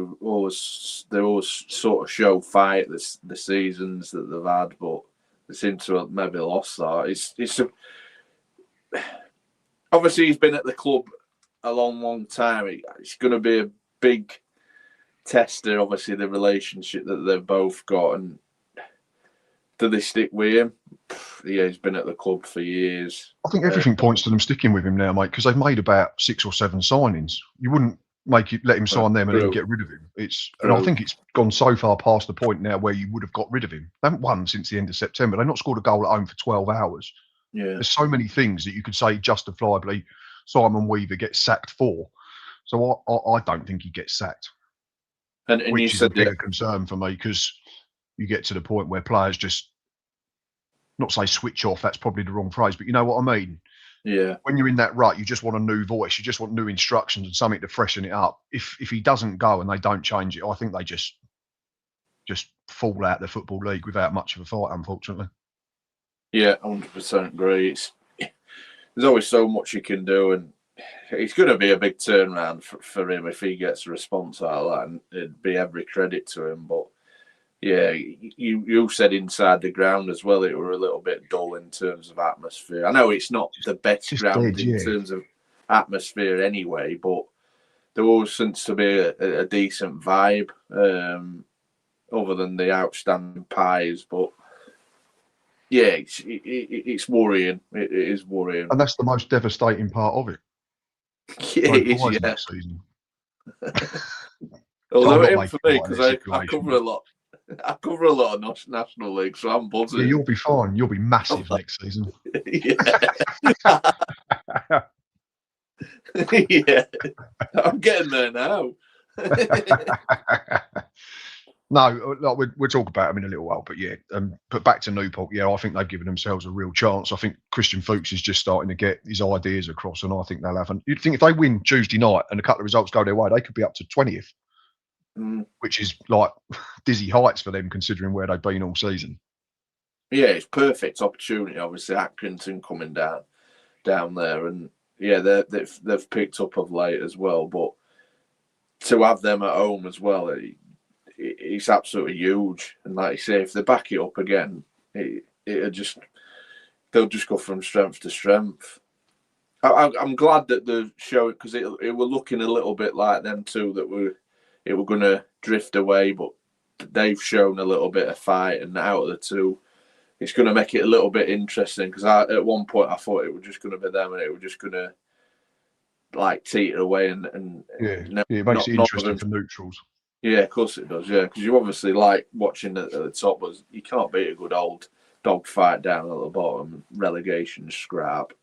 always sort of show fight the seasons that they've had, but they seem to have maybe lost that. Obviously he's been at the club a long time. It's going to be a big tester, obviously, the relationship that they've both got, and do they stick with him? Yeah, he's been at the club for years. I think everything points to them sticking with him now, mate, because they've made about 6 or 7 signings. You wouldn't let him sign them and then get rid of him. And I think it's gone so far past the point now where you would have got rid of him. They haven't won since the end of September. They've not scored a goal at home for 12 hours. Yeah. There's so many things that you could say justifiably Simon Weaver gets sacked for. So I don't think he gets sacked. And which you is said a bigger concern for me, because you get to the point where players just, not say switch off, that's probably the wrong phrase, but you know what I mean? Yeah. When you're in that rut, you just want a new voice. You just want new instructions and something to freshen it up. If he doesn't go and they don't change it, I think they just fall out the Football League without much of a fight, unfortunately. Yeah, 100% agree. There's always so much you can do, and it's going to be a big turnaround for him if he gets a response out of that, and it'd be every credit to him. But yeah, you said inside the ground as well, it were a little bit dull in terms of atmosphere. I know it's not the best ground in terms of atmosphere anyway, but there always seems to be a decent vibe, other than the outstanding pies. But yeah, it's worrying. It is worrying. And that's the most devastating part of it. Yeah, it is, yeah. Next season. Although it ain't for me, because I cover a lot. I cover a lot of National League, so I'm buzzing. Yeah, you'll be fine. You'll be massive next season. Yeah. Yeah. I'm getting there now. No, we'll talk about them in a little while, but yeah, but back to Newport. Yeah, I think they've given themselves a real chance. I think Christian Fuchs is just starting to get his ideas across, and I think they'll have. You'd think if they win Tuesday night and a couple of results go their way, they could be up to 20th, which is like dizzy heights for them considering where they've been all season. Yeah, it's perfect opportunity. Obviously, Accrington coming down there, and yeah, they've picked up of late as well. But to have them at home as well, it's absolutely huge. And like you say, if they back it up again, they'll just go from strength to strength. I'm glad that they're showing, because it were looking a little bit like them too, that it were going to drift away, but they've shown a little bit of fight, and out of the two, it's going to make it a little bit interesting, because at one point I thought it was just going to be them and it was just going to like teeter away and it makes it interesting for neutrals. Yeah, of course it does. Yeah, because you obviously like watching at the top, but you can't beat a good old dog fight down at the bottom, relegation scrap.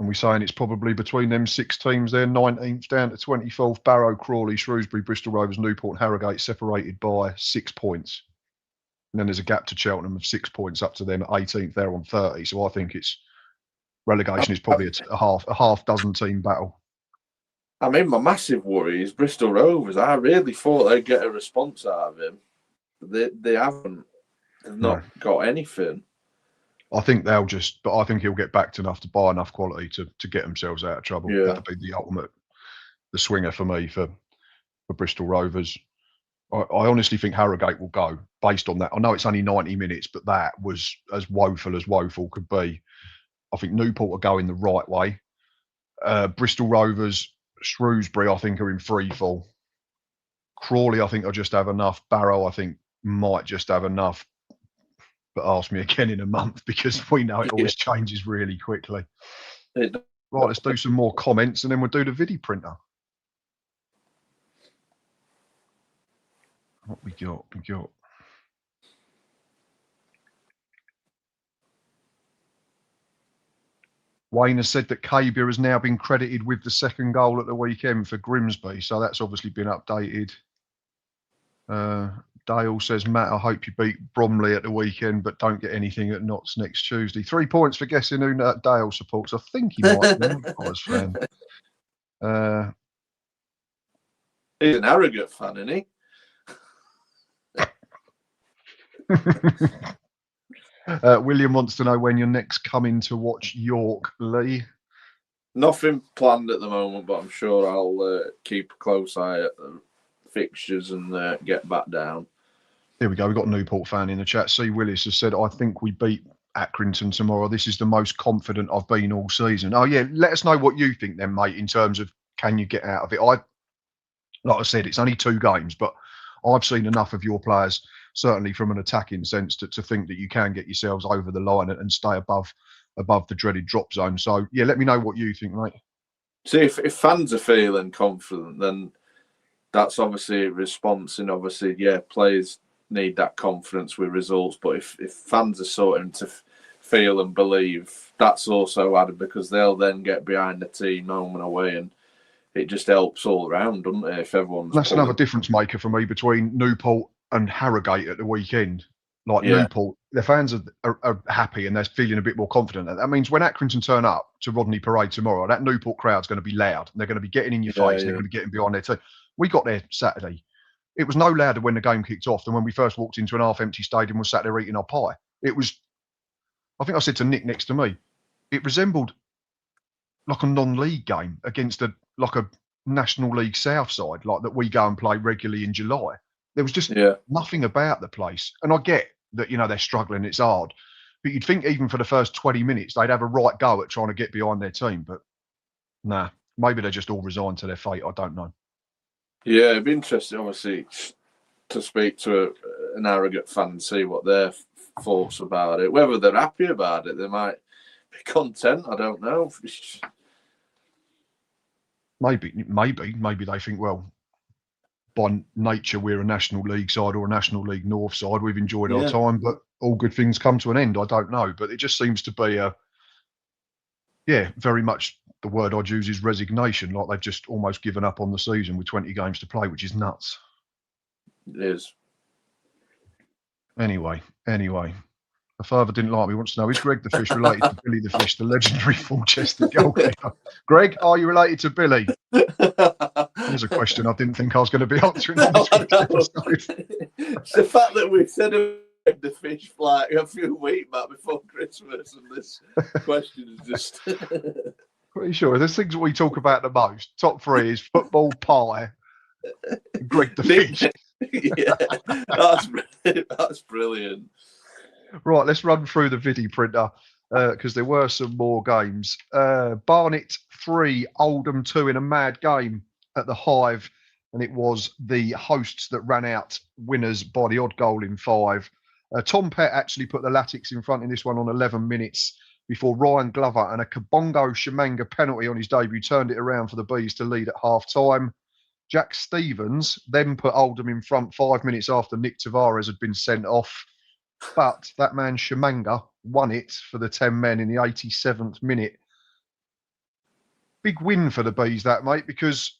And we're saying it's probably between them 6 teams there, 19th down to 24th, Barrow, Crawley, Shrewsbury, Bristol Rovers, Newport and Harrogate, separated by 6 points. And then there's a gap to Cheltenham of 6 points up to them at 18th. They're on 30. So I think it's relegation is probably a half dozen team battle. I mean, my massive worry is Bristol Rovers. I really thought they'd get a response out of him. They haven't. They've not got anything. I think they'll just, but I think he'll get backed enough to buy enough quality to get themselves out of trouble. Yeah. That'd be the swinger for me for Bristol Rovers. I honestly think Harrogate will go based on that. I know it's only 90 minutes, but that was as woeful could be. I think Newport are going the right way. Bristol Rovers, Shrewsbury, I think, are in free fall. Crawley, I think, will just have enough. Barrow, I think, might just have enough. but ask me again in a month because we know it always changes really quickly. Right, let's do some more comments and then we'll do the video printer. What we got? Wayne has said that Cabia has now been credited with the second goal at the weekend for Grimsby, so that's obviously been updated. Dale says, Matt, I hope you beat Bromley at the weekend, but don't get anything at Notts next Tuesday. 3 points for guessing who Dale supports. I think he might be an Forest fan. He's an arrogant fan, isn't he? William wants to know when you're next coming to watch York, Lee. Nothing planned at the moment, but I'm sure I'll keep a close eye at the fixtures and get back down. Here we go. We've got a Newport fan in the chat. C. Willis has said, I think we beat Accrington tomorrow. This is the most confident I've been all season. Oh, yeah. Let us know what you think then, mate, in terms of can you get out of it. Like I said, it's only 2 games, but I've seen enough of your players, certainly from an attacking sense, to think that you can get yourselves over the line and stay above the dreaded drop zone. So, yeah, let me know what you think, mate. See, if fans are feeling confident, then that's obviously a response. And obviously, yeah, players need that confidence with results. But if fans are starting to feel and believe, that's also added because they'll then get behind the team home and away, and it just helps all around, doesn't it? If everyone's that's another difference maker for me between Newport and Harrogate at the weekend. Like Newport, their fans are happy and they're feeling a bit more confident. That means when Accrington turn up to Rodney Parade tomorrow, that Newport crowd's going to be loud. And they're going to be getting in your face. They're going to be getting behind their team. We got there Saturday. It was no louder when the game kicked off than when we first walked into an half-empty stadium and sat there eating our pie. It was, I think I said to Nick next to me, it resembled like a non-league game against a National League South side, like that we go and play regularly in July. There was just nothing about the place. And I get that, they're struggling, it's hard. But you'd think even for the first 20 minutes, they'd have a right go at trying to get behind their team. But nah, maybe they're just all resigned to their fate. I don't know. Yeah, it'd be interesting, obviously, to speak to an arrogant fan and see what their thoughts about it. Whether they're happy about it, they might be content. I don't know. Maybe they think, well, by nature, we're a National League side or a National League North side. We've enjoyed our time, but all good things come to an end. I don't know. But it just seems to be very much the word I'd use is resignation. Like they've just almost given up on the season with 20 games to play, which is nuts. It is. Anyway. A further didn't like me wants to know, is Greg the Fish related to Billy the Fish, the legendary full-chested goalkeeper? Greg, are you related to Billy? Here's a question I didn't think I was going to be answering. It's the fact that we said Greg the Fish like a few weeks back before Christmas, and this question is just... Pretty sure. There's things we talk about the most. Top 3 is football, pie, Greg the Fish. That's brilliant. Right, let's run through the video printer because there were some more games. Barnet 3, Oldham 2 in a mad game at the Hive, and it was the hosts that ran out winners by the odd goal in 5. Tom Pett actually put the Latics in front in this one on 11 minutes before Ryan Glover and a Kabongo Shamanga penalty on his debut turned it around for the Bees to lead at half-time. Jack Stevens then put Oldham in front 5 minutes after Nick Tavares had been sent off. But that man Shamanga won it for the 10 men in the 87th minute. Big win for the Bees, that, mate, because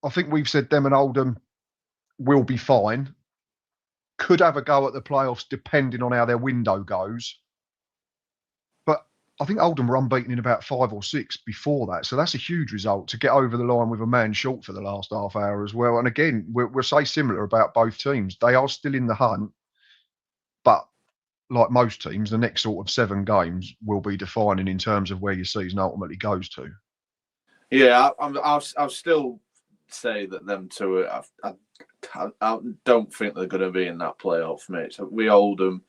I think we've said them and Oldham will be fine. Could have a go at the playoffs depending on how their window goes. But I think Oldham were unbeaten in about 5 or 6 before that. So that's a huge result to get over the line with a man short for the last half hour as well. And again, we'll say similar about both teams. They are still in the hunt. But like most teams, the next sort of 7 games will be defining in terms of where your season ultimately goes to. Yeah, I'll still say that them two, I don't think they're going to be in that playoff, mate. So we Oldham.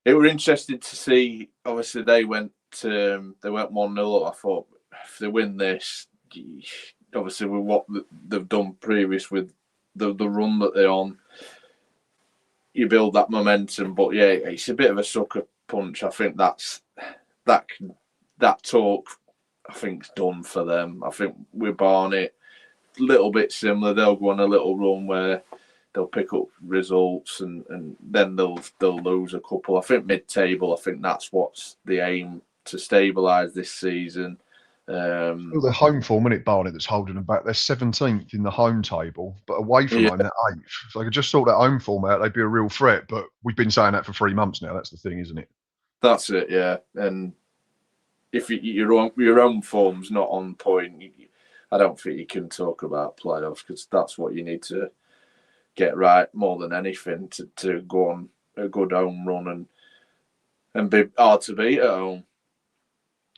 It were interesting to see. Obviously, they went 1-0 up. I thought if they win this, obviously with what they've done previous with the run that they're on, you build that momentum. But yeah, it's a bit of a sucker punch. I think that talk, I think, is done for them. I think with Barnet, a little bit similar. They'll go on a little run where they'll pick up results and then they'll lose a couple. I think mid-table, I think that's what's the aim, to stabilise this season. Well, the home form, isn't it, Barnet, that's holding them back? They're 17th in the home table, but away from home, they're 8th. So they could just sort that home form out, they'd be a real threat. But we've been saying that for 3 months now. That's the thing, isn't it? That's it, yeah. And if your own form's not on point, I don't think you can talk about playoffs, because that's what you need to get right more than anything to go on a good home run and be hard to beat at home.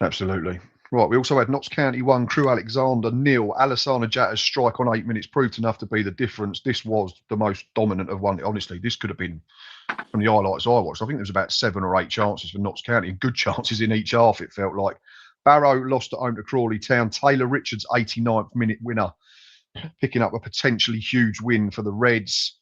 Absolutely. Right, we also had Notts County 1, Crewe Alexander 0. Alassana Jatta's strike on 8 minutes proved enough to be the difference. This was the most dominant of one. Honestly, this could have been, from the highlights I watched, I think there was about 7 or 8 chances for Notts County, and good chances in each half, it felt like. Barrow lost at home to Crawley Town. Taylor Richards, 89th minute winner, picking up a potentially huge win for the Reds.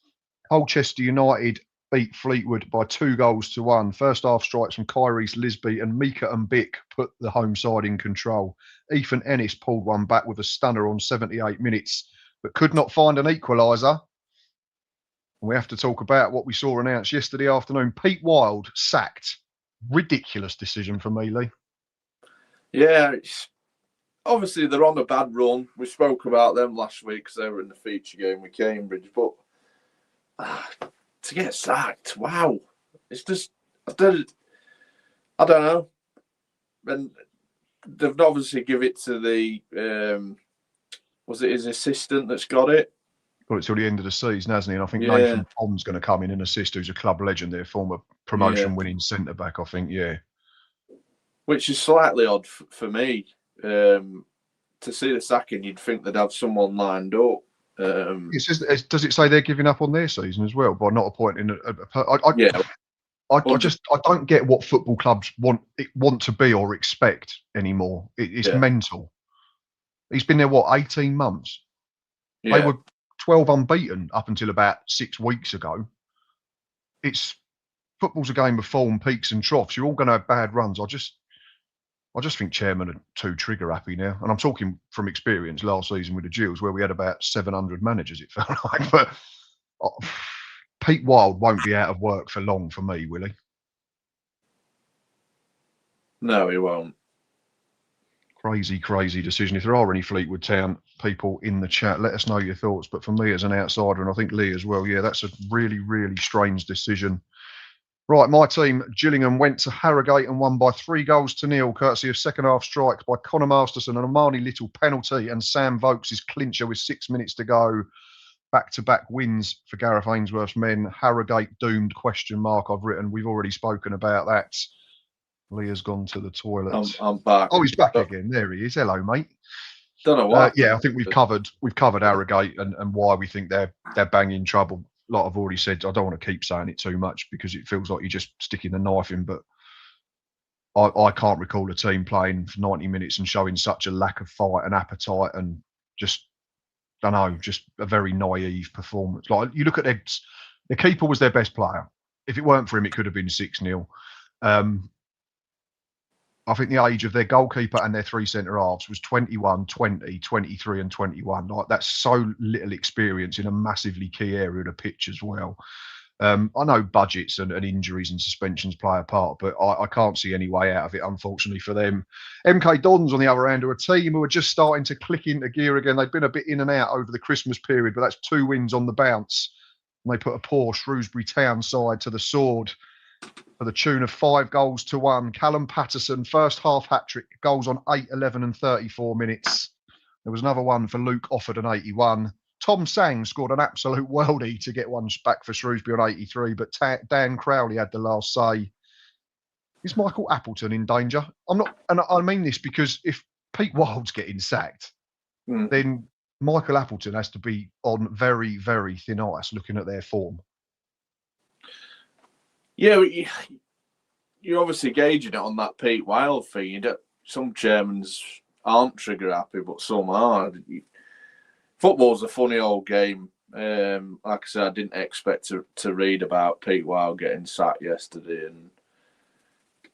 Colchester United beat Fleetwood by 2-1. First half strikes from Kyrie's Lisby and Mika and Bick put the home side in control. Ethan Ennis pulled one back with a stunner on 78 minutes, but could not find an equaliser. We have to talk about what we saw announced yesterday afternoon. Pete Wild sacked. Ridiculous decision for me, Lee. Yeah, obviously they're on a bad run. We spoke about them last week because they were in the feature game with Cambridge, but to get sacked, wow. It's just, I don't know. And they've obviously give it to the, was it his assistant that's got it? Got it till the end of the season, hasn't he? And I think Nathan Tom's going to come in and assist, who's a club legend, their former promotion-winning centre-back, I think, Which is slightly odd for me. To see the sacking, you'd think they'd have someone lined up. Does it say they're giving up on their season as well by not appointing I don't get what football clubs want to be or expect anymore. It's mental. He's been there 18 months. They were 12 unbeaten up until about 6 weeks ago. Football's a game of form, peaks and troughs. You're all going to have bad runs. I just think chairmen are too trigger happy now. And I'm talking from experience last season with the Gills, where we had about 700 managers, it felt like. But Pete Wild won't be out of work for long for me, will he? No, he won't. Crazy decision. If there are any Fleetwood Town people in the chat, let us know your thoughts. But for me as an outsider, and I think Lee as well, that's a really, really strange decision. Right, my team, Gillingham, went to Harrogate and won by 3-0, courtesy of second half strikes by Connor Masterson and Amani Little penalty, and Sam Vokes' clincher with 6 minutes to go. Back-to-back wins for Gareth Ainsworth's men. Harrogate doomed ? I've written. We've already spoken about that. Leah's gone to the toilet. I'm back. Oh, he's back again. There he is. Hello, mate. Don't know why. I think we've covered Harrogate and why we think they're banging trouble. Like I've already said, I don't want to keep saying it too much because it feels like you're just sticking the knife in. But I can't recall a team playing for 90 minutes and showing such a lack of fight and appetite and just a very naive performance. Like you look at their keeper was their best player. If it weren't for him, it could have been 6-0. I think the age of their goalkeeper and their 3 centre-halves was 21, 20, 23 and 21. Like that's so little experience in a massively key area of the pitch as well. I know budgets and injuries and suspensions play a part, but I can't see any way out of it, unfortunately, for them. MK Dons, on the other hand, are a team who are just starting to click into gear again. They've been a bit in and out over the Christmas period, but that's 2 wins on the bounce. And they put a poor Shrewsbury Town side to the sword for the tune of 5-1. Callum Patterson, first half hat-trick, goals on 8, 11 and 34 minutes. There was another one for Luke Offord on 81. Tom Sang scored an absolute worldie to get one back for Shrewsbury on 83, but Dan Crowley had the last say. Is Michael Appleton in danger? I'm not, and I mean this because if Pete Wild's getting sacked, then Michael Appleton has to be on very, very thin ice looking at their form. Yeah, you're obviously gauging it on that Pete Wild thing. Some chairmen aren't trigger happy, but some are. Football's a funny old game. Like I said, I didn't expect to read about Pete Wow getting sacked yesterday, and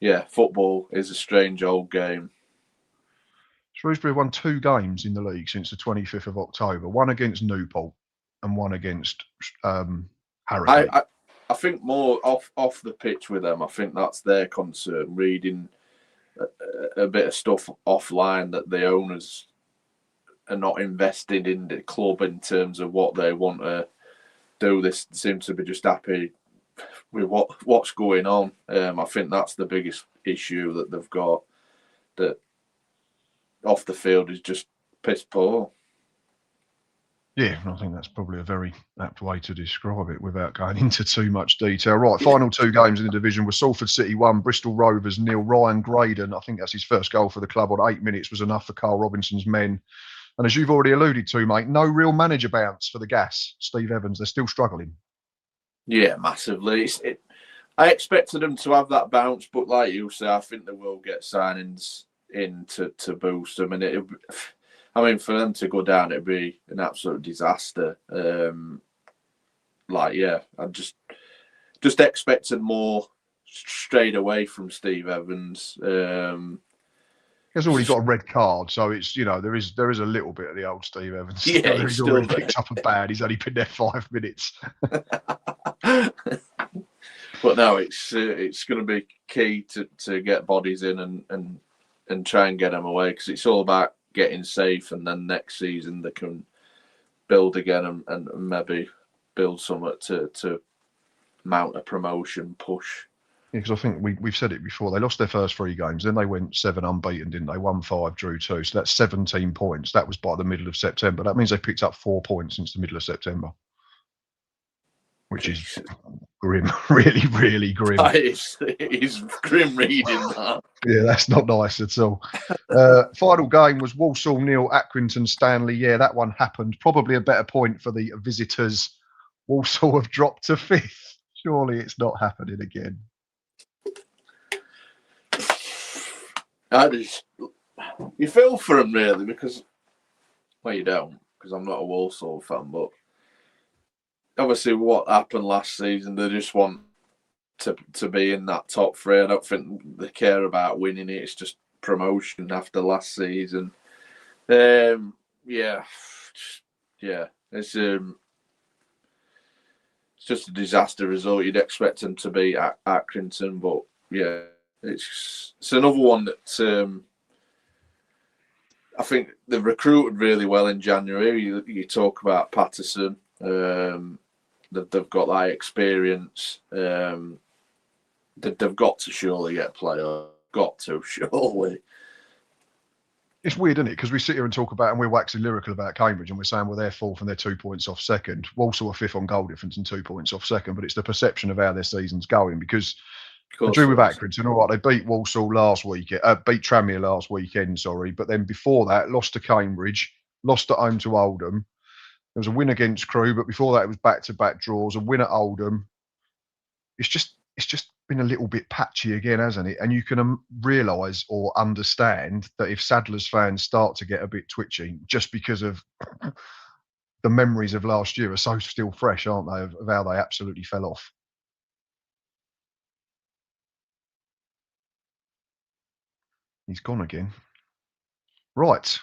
yeah, football is a strange old game. Shrewsbury won 2 games in the league since the 25th of October. One against Newport and one against Harrogate. I think more off the pitch with them. I think that's their concern. Reading a bit of stuff offline that the owners are not invested in the club in terms of what they want to do. They seem to be just happy with what's going on. I think that's the biggest issue that they've got. That off the field is just piss poor. Yeah, I think that's probably a very apt way to describe it without going into too much detail. Right, final 2 games in the division were Salford City 1, Bristol Rovers 0. Ryan Graydon, I think that's his first goal for the club on 8 minutes, was enough for Carl Robinson's men. And as you've already alluded to, mate, no real manager bounce for the Gas. Steve Evans, they're still struggling. Yeah, massively. I expected them to have that bounce, but like you say, I think they will get signings in to boost them. And for them to go down, it'd be an absolute disaster. I just expected more straight away from Steve Evans. He's already got a red card, so it's there is a little bit of the old Steve Evans. Yeah, he's already picked up a bad. He's only been there 5 minutes. But no, it's going to be key to get bodies in and try and get them away, because it's all about getting safe, and then next season they can build again and maybe build something to mount a promotion push. Yeah, because I think we've said it before. They lost their first 3 games, then they went 7 unbeaten, didn't they? Won 5, drew 2. So that's 17 points. That was by the middle of September. That means they picked up 4 points since the middle of September, which is grim, really, really grim. It is grim reading that. Yeah, that's not nice at all. Final game was Walsall 0, Accrington Stanley. Yeah, that one happened. Probably a better point for the visitors. Walsall have dropped to 5th. Surely it's not happening again. You feel for them, really, because, well, you don't, because I'm not a Walsall fan, but obviously what happened last season, they just want to be in that top 3. I don't think they care about winning it. It's just promotion after last season. It's just a disaster result. You'd expect them to be at Accrington, but yeah, it's another one that I think they've recruited really well in January. You talk about Patterson. They've got that experience. They've got to surely get a player. Got to, surely. It's weird, isn't it? Because we sit here and talk about, and we're waxing lyrical about Cambridge, and we're saying, well, they're 4th and they're 2 points off second. Walsall are 5th on goal difference and 2 points off second, but it's the perception of how their season's going, because they drew with Accrington. All right, they beat Walsall last week, beat Tranmere last weekend, but then before that, lost to Cambridge, lost at home to Oldham. There was a win against Crewe, but before that, it was back-to-back draws, a win at Oldham. It's just been a little bit patchy again, hasn't it? And you can realise or understand that if Sadler's fans start to get a bit twitchy, just because of the memories of last year are so still fresh, aren't they, of how they absolutely fell off. He's gone again. Right.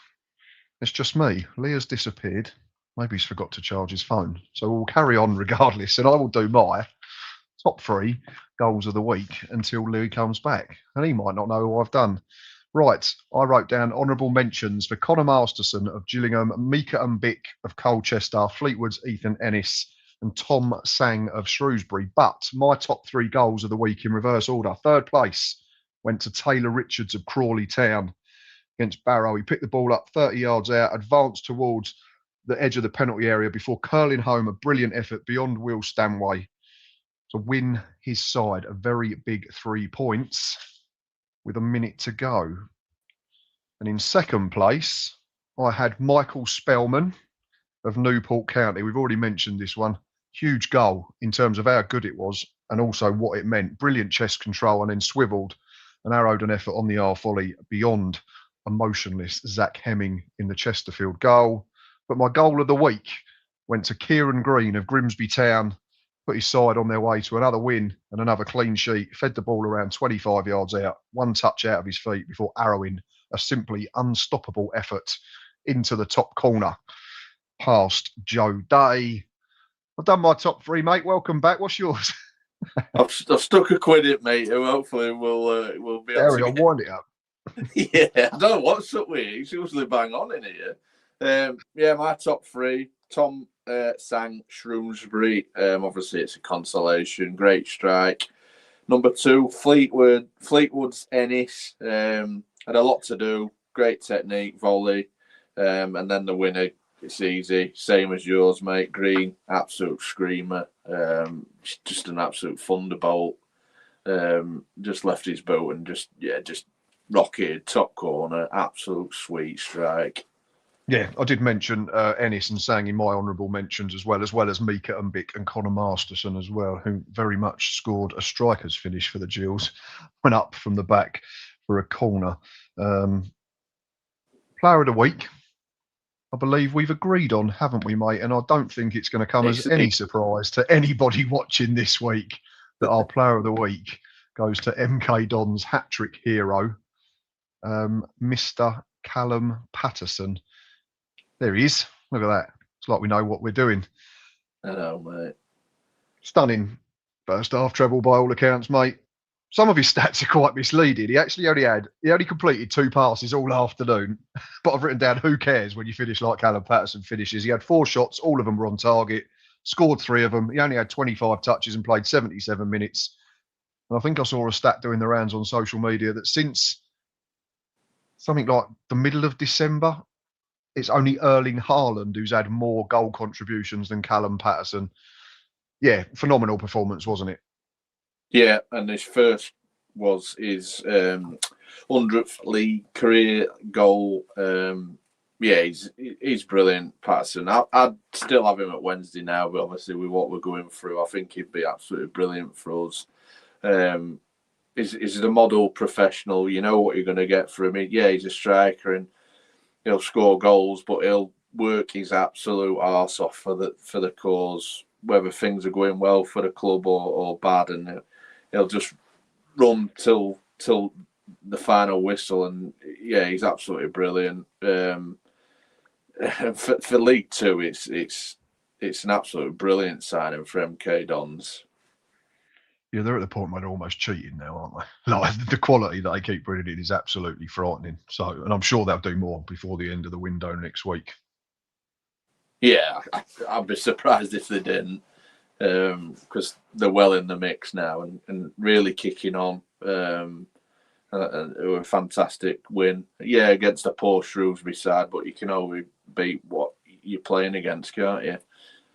It's just me. Leah's disappeared. Maybe he's forgot to charge his phone. So we'll carry on regardless, and I will do my top 3 goals of the week until Louis comes back. And he might not know who I've done. Right, I wrote down honourable mentions for Connor Masterson of Gillingham, Mika Mbick of Colchester, Fleetwood's Ethan Ennis, and Tom Sang of Shrewsbury. But my top 3 goals of the week in reverse order. 3rd place went to Taylor Richards of Crawley Town against Barrow. He picked the ball up 30 yards out, advanced towards the edge of the penalty area before curling home a brilliant effort beyond Will Stanway to win his side a very big 3 points with a minute to go. And in 2nd place, I had Michael Spellman of Newport County. We've already mentioned this one. Huge goal in terms of how good it was and also what it meant. Brilliant chest control, and then swivelled and arrowed an effort on the half volley beyond a motionless Zach Hemming in the Chesterfield goal. But my goal of the week went to Kieran Green of Grimsby Town, put his side on their way to another win and another clean sheet, fed the ball around 25 yards out, one touch out of his feet before arrowing a simply unstoppable effort into the top corner past Joe Day. I've done my top three, mate. Welcome back. What's yours? I've stuck a quid in, mate, who hopefully will be able to wind it up. Yeah, I don't know what's up with it. It's usually bang on in here. Yeah, my top three. Tom Sang, Shrewsbury. Obviously, it's a consolation. Great strike. Number two, Fleetwood's Ennis. Had a lot to do. Great technique, volley. And then the winner, it's easy. Same as yours, mate. Green, absolute screamer. Just an absolute thunderbolt. Just left his boat and just rocketed top corner. Absolute sweet strike. Yeah, I did mention Ennis and Sang in my honourable mentions as well as Mika and Bick and Connor Masterson as well, who very much scored a striker's finish for the Gills. Went up from the back for a corner. Player of the week, I believe we've agreed on, haven't we, mate? And I don't think it's going to come as any surprise to anybody watching this week that our player of the week goes to MK Don's hat-trick hero, Mr. Callum Patterson. There he is. Look at that. It's like we know what we're doing. I know, mate. Stunning first half treble by all accounts, mate. Some of his stats are quite misleading. He only completed 2 passes all afternoon. But I've written down, who cares when you finish like Callum Patterson finishes. He had 4 shots, all of them were on target, scored 3 of them. He only had 25 touches and played 77 minutes. And I think I saw a stat doing the rounds on social media that since something like the middle of December, it's only Erling Haaland who's had more goal contributions than Callum Patterson. Yeah, phenomenal performance, wasn't it? Yeah, and his first was his 100th league career goal. Yeah, he's brilliant, Patterson. I'd still have him at Wednesday now, but obviously with what we're going through, I think he'd be absolutely brilliant for us. He's a model professional. You know what you're going to get from him. Yeah, he's a striker and he'll score goals, but he'll work his absolute arse off for the cause, whether things are going well for the club or bad, and he'll just run till the final whistle. And yeah, he's absolutely brilliant. For League Two, it's an absolute brilliant signing for MK Dons. Yeah, they're at the point where they're almost cheating now, aren't they? Like, the quality that they keep bringing in is absolutely frightening. So, and I'm sure they'll do more before the end of the window next week. Yeah, I'd be surprised if they didn't, because they're well in the mix now and really kicking on. A fantastic win. Yeah, against a poor Shrewsbury side, but you can only beat what you're playing against, can't you?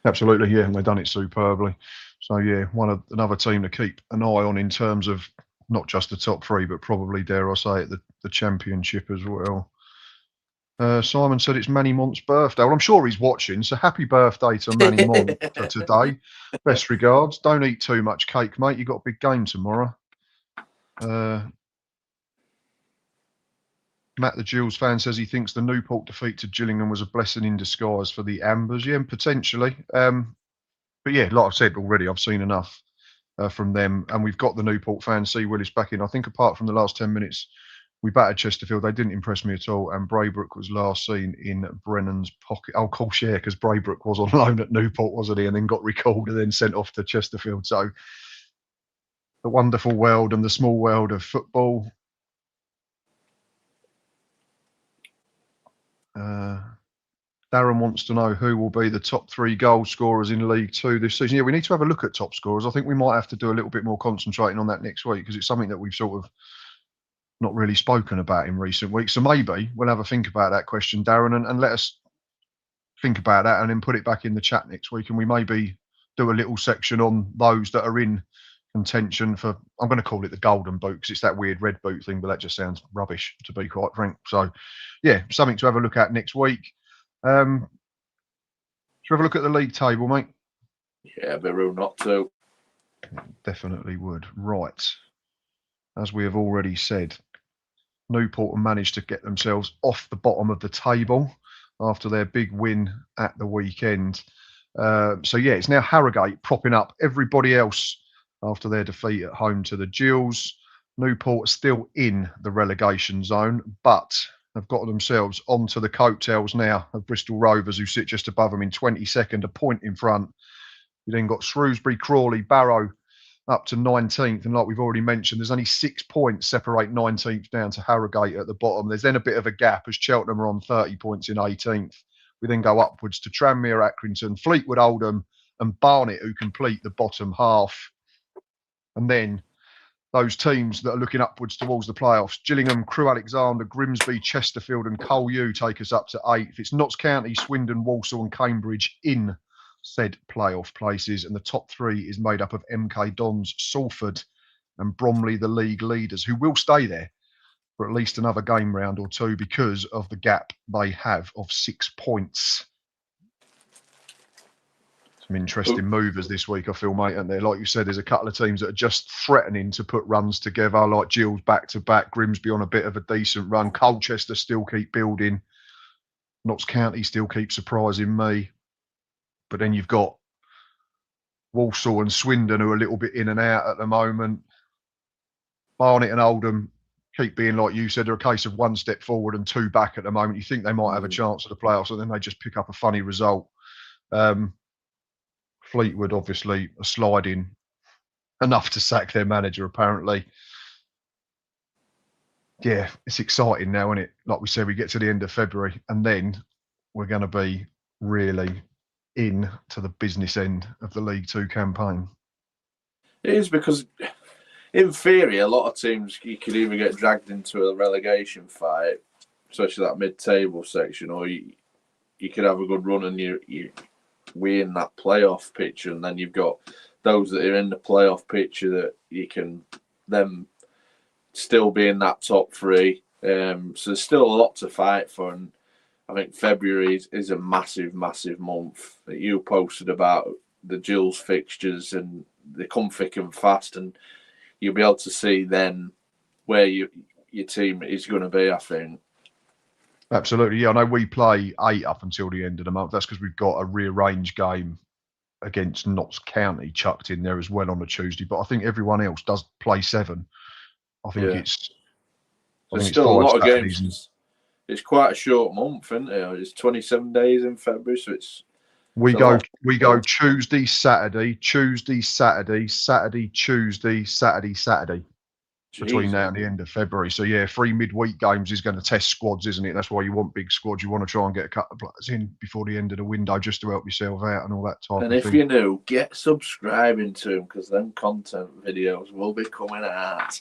Absolutely, yeah, and they've done it superbly. So yeah, another team to keep an eye on in terms of not just the top 3, but probably, dare I say it, the championship as well. Simon said it's Manny Mont's birthday. Well, I'm sure he's watching, so happy birthday to Manny Mont for today. Best regards. Don't eat too much cake, mate. You've got a big game tomorrow. Matt, the Gills fan, says he thinks the Newport defeat to Gillingham was a blessing in disguise for the Ambers. Yeah, potentially. But yeah, like I've said already, I've seen enough from them. And we've got the Newport fan, C. Willis, back in. I think apart from the last 10 minutes, we battered Chesterfield. They didn't impress me at all. And Braybrook was last seen in Brennan's pocket. Oh, of course, yeah, because Braybrook was on loan at Newport, wasn't he? And then got recalled and then sent off to Chesterfield. So the wonderful world and the small world of football. Darren wants to know who will be the top 3 goal scorers in League Two this season. Yeah, we need to have a look at top scorers. I think we might have to do a little bit more concentrating on that next week because it's something that we've sort of not really spoken about in recent weeks. So maybe we'll have a think about that question, Darren, and let us think about that and then put it back in the chat next week. And we maybe do a little section on those that are in contention for, I'm going to call it the golden boot because it's that weird red boot thing, but that just sounds rubbish, to be quite frank. So yeah, something to have a look at next week. Should we have a look at the league table, mate? Yeah, be rude not to. Definitely would. Right. As we have already said, Newport have managed to get themselves off the bottom of the table after their big win at the weekend So yeah, it's now Harrogate propping up everybody else after their defeat at home to the Gills. Newport still in the relegation zone, but have got themselves onto the coattails now of Bristol Rovers, who sit just above them in 22nd, a point in front. You then got Shrewsbury, Crawley, Barrow up to 19th. And like we've already mentioned, there's only 6 points separate 19th down to Harrogate at the bottom. There's then a bit of a gap as Cheltenham are on 30 points in 18th. We then go upwards to Tranmere, Accrington, Fleetwood, Oldham and Barnet, who complete the bottom half. And then those teams that are looking upwards towards the playoffs: Gillingham, Crewe, Alexander, Grimsby, Chesterfield and Cole U take us up to 8th. It's Notts County, Swindon, Walsall and Cambridge in said playoff places, and the top 3 is made up of MK Dons, Salford and Bromley, the league leaders, who will stay there for at least another game round or 2 because of the gap they have of 6 points. Some interesting movers this week, I feel, mate, aren't there? Like you said, there's a couple of teams that are just threatening to put runs together, like Gills back-to-back, Grimsby on a bit of a decent run, Colchester still keep building, Notts County still keep surprising me. But then you've got Walsall and Swindon, who are a little bit in and out at the moment. Barnet and Oldham keep being, like you said, they're a case of 1 step forward and 2 back at the moment. You think they might have a chance at the playoffs, and then they just pick up a funny result. Fleetwood, obviously, are sliding enough to sack their manager, apparently. Yeah, it's exciting now, isn't it? Like we said, we get to the end of February, and then we're going to be really in to the business end of the League Two campaign. It is, because in theory, a lot of teams, you could either get dragged into a relegation fight, especially that mid-table section, or you could have a good run and you win that playoff picture, and then you've got those that are in the playoff picture that you can then still be in that top 3. So there's still a lot to fight for, and I think February is a massive, massive month. That you posted about the Gills fixtures, and they come thick and fast, and you'll be able to see then where your team is going to be, I think. Absolutely, yeah. I know we play 8 up until the end of the month. That's because we've got a rearranged game against Notts County chucked in there as well on a Tuesday. But I think everyone else does play 7. I think it's... There's still a lot of games. It's quite a short month, isn't it? It's 27 days in February, so it's... We go Tuesday, Saturday, Tuesday, Saturday, Saturday, Tuesday, Saturday, Saturday. Between now and the end of February. So yeah, 3 midweek games is going to test squads, isn't it? That's why you want big squads. You want to try and get a couple of players in before the end of the window just to help yourself out and all that type of thing. And if you're new, get subscribing to them, because them content videos will be coming out.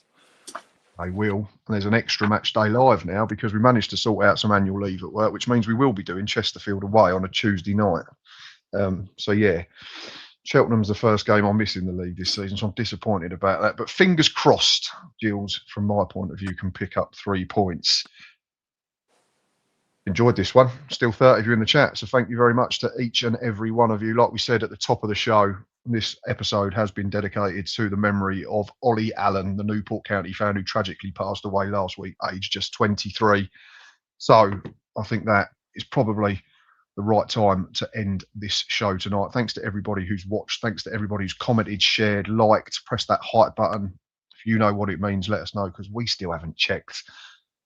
They will. And there's an extra match day live now because we managed to sort out some annual leave at work, which means we will be doing Chesterfield away on a Tuesday night. So yeah, Cheltenham's the first game I miss in the league this season, so I'm disappointed about that. But fingers crossed, Gills, from my point of view, can pick up 3 points. Enjoyed this one. Still 30 of you in the chat, so thank you very much to each and every one of you. Like we said at the top of the show, this episode has been dedicated to the memory of Ollie Allen, the Newport County fan who tragically passed away last week, aged just 23. So I think that is probably the right time to end this show tonight. Thanks to everybody who's watched. Thanks to everybody who's commented, shared, liked, pressed that hype button. If you know what it means, let us know, because we still haven't checked.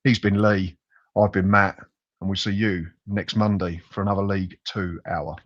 He's been Lee. I've been Matt. And we'll see you next Monday for another League 2 hour.